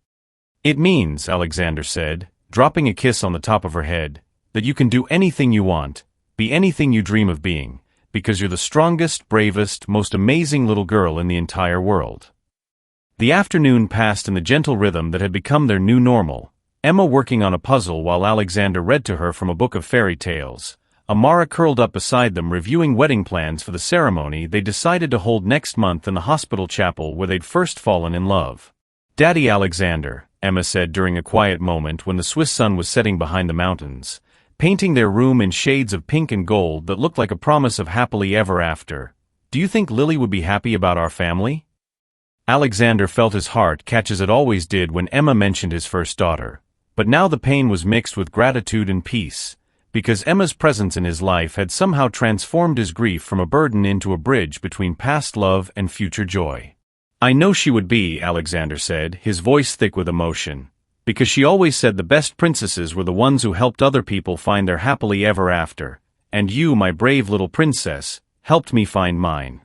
Speaker 1: "It means," Alexander said, dropping a kiss on the top of her head, "that you can do anything you want, be anything you dream of being, because you're the strongest, bravest, most amazing little girl in the entire world." The afternoon passed in the gentle rhythm that had become their new normal, Emma working on a puzzle while Alexander read to her from a book of fairy tales, Amara curled up beside them reviewing wedding plans for the ceremony they decided to hold next month in the hospital chapel where they'd first fallen in love. "Daddy Alexander," Emma said during a quiet moment when the Swiss sun was setting behind the mountains, painting their room in shades of pink and gold that looked like a promise of happily ever after. "Do you think Lily would be happy about our family?" Alexander felt his heart catch as it always did when Emma mentioned his first daughter, but now the pain was mixed with gratitude and peace, because Emma's presence in his life had somehow transformed his grief from a burden into a bridge between past love and future joy. "I know she would be," Alexander said, his voice thick with emotion, "because she always said the best princesses were the ones who helped other people find their happily ever after, and you, my brave little princess, helped me find mine."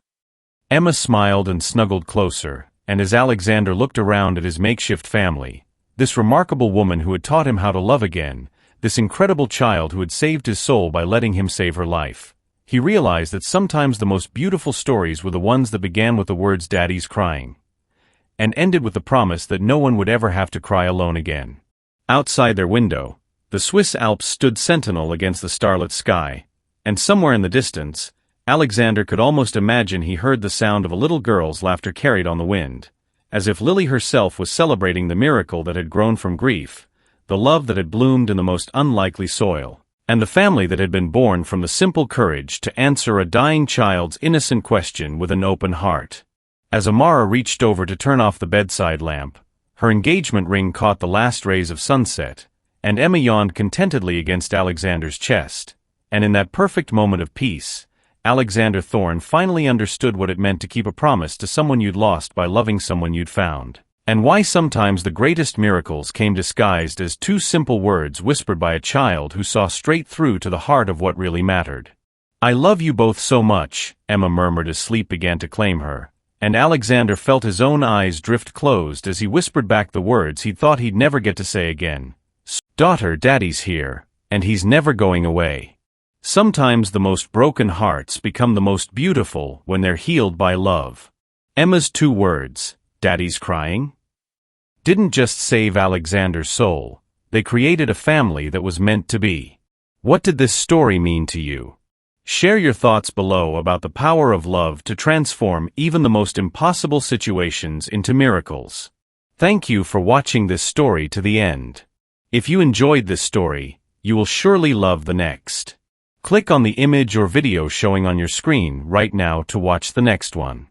Speaker 1: Emma smiled and snuggled closer, and as Alexander looked around at his makeshift family, this remarkable woman who had taught him how to love again, this incredible child who had saved his soul by letting him save her life, he realized that sometimes the most beautiful stories were the ones that began with the words "Daddy's crying," and ended with the promise that no one would ever have to cry alone again. Outside their window, the Swiss Alps stood sentinel against the starlit sky, and somewhere in the distance, Alexander could almost imagine he heard the sound of a little girl's laughter carried on the wind, as if Lily herself was celebrating the miracle that had grown from grief, the love that had bloomed in the most unlikely soil, and the family that had been born from the simple courage to answer a dying child's innocent question with an open heart. As Amara reached over to turn off the bedside lamp, her engagement ring caught the last rays of sunset, and Emma yawned contentedly against Alexander's chest. And in that perfect moment of peace, Alexander Thorne finally understood what it meant to keep a promise to someone you'd lost by loving someone you'd found, and why sometimes the greatest miracles came disguised as two simple words whispered by a child who saw straight through to the heart of what really mattered. "I love you both so much," Emma murmured as sleep began to claim her, and Alexander felt his own eyes drift closed as he whispered back the words he'd thought he'd never get to say again. "Daughter, Daddy's here, and he's never going away." Sometimes the most broken hearts become the most beautiful when they're healed by love. Emma's two words, "Daddy's crying," didn't just save Alexander's soul, they created a family that was meant to be. What did this story mean to you? Share your thoughts below about the power of love to transform even the most impossible situations into miracles. Thank you for watching this story to the end. If you enjoyed this story, you will surely love the next. Click on the image or video showing on your screen right now to watch the next one.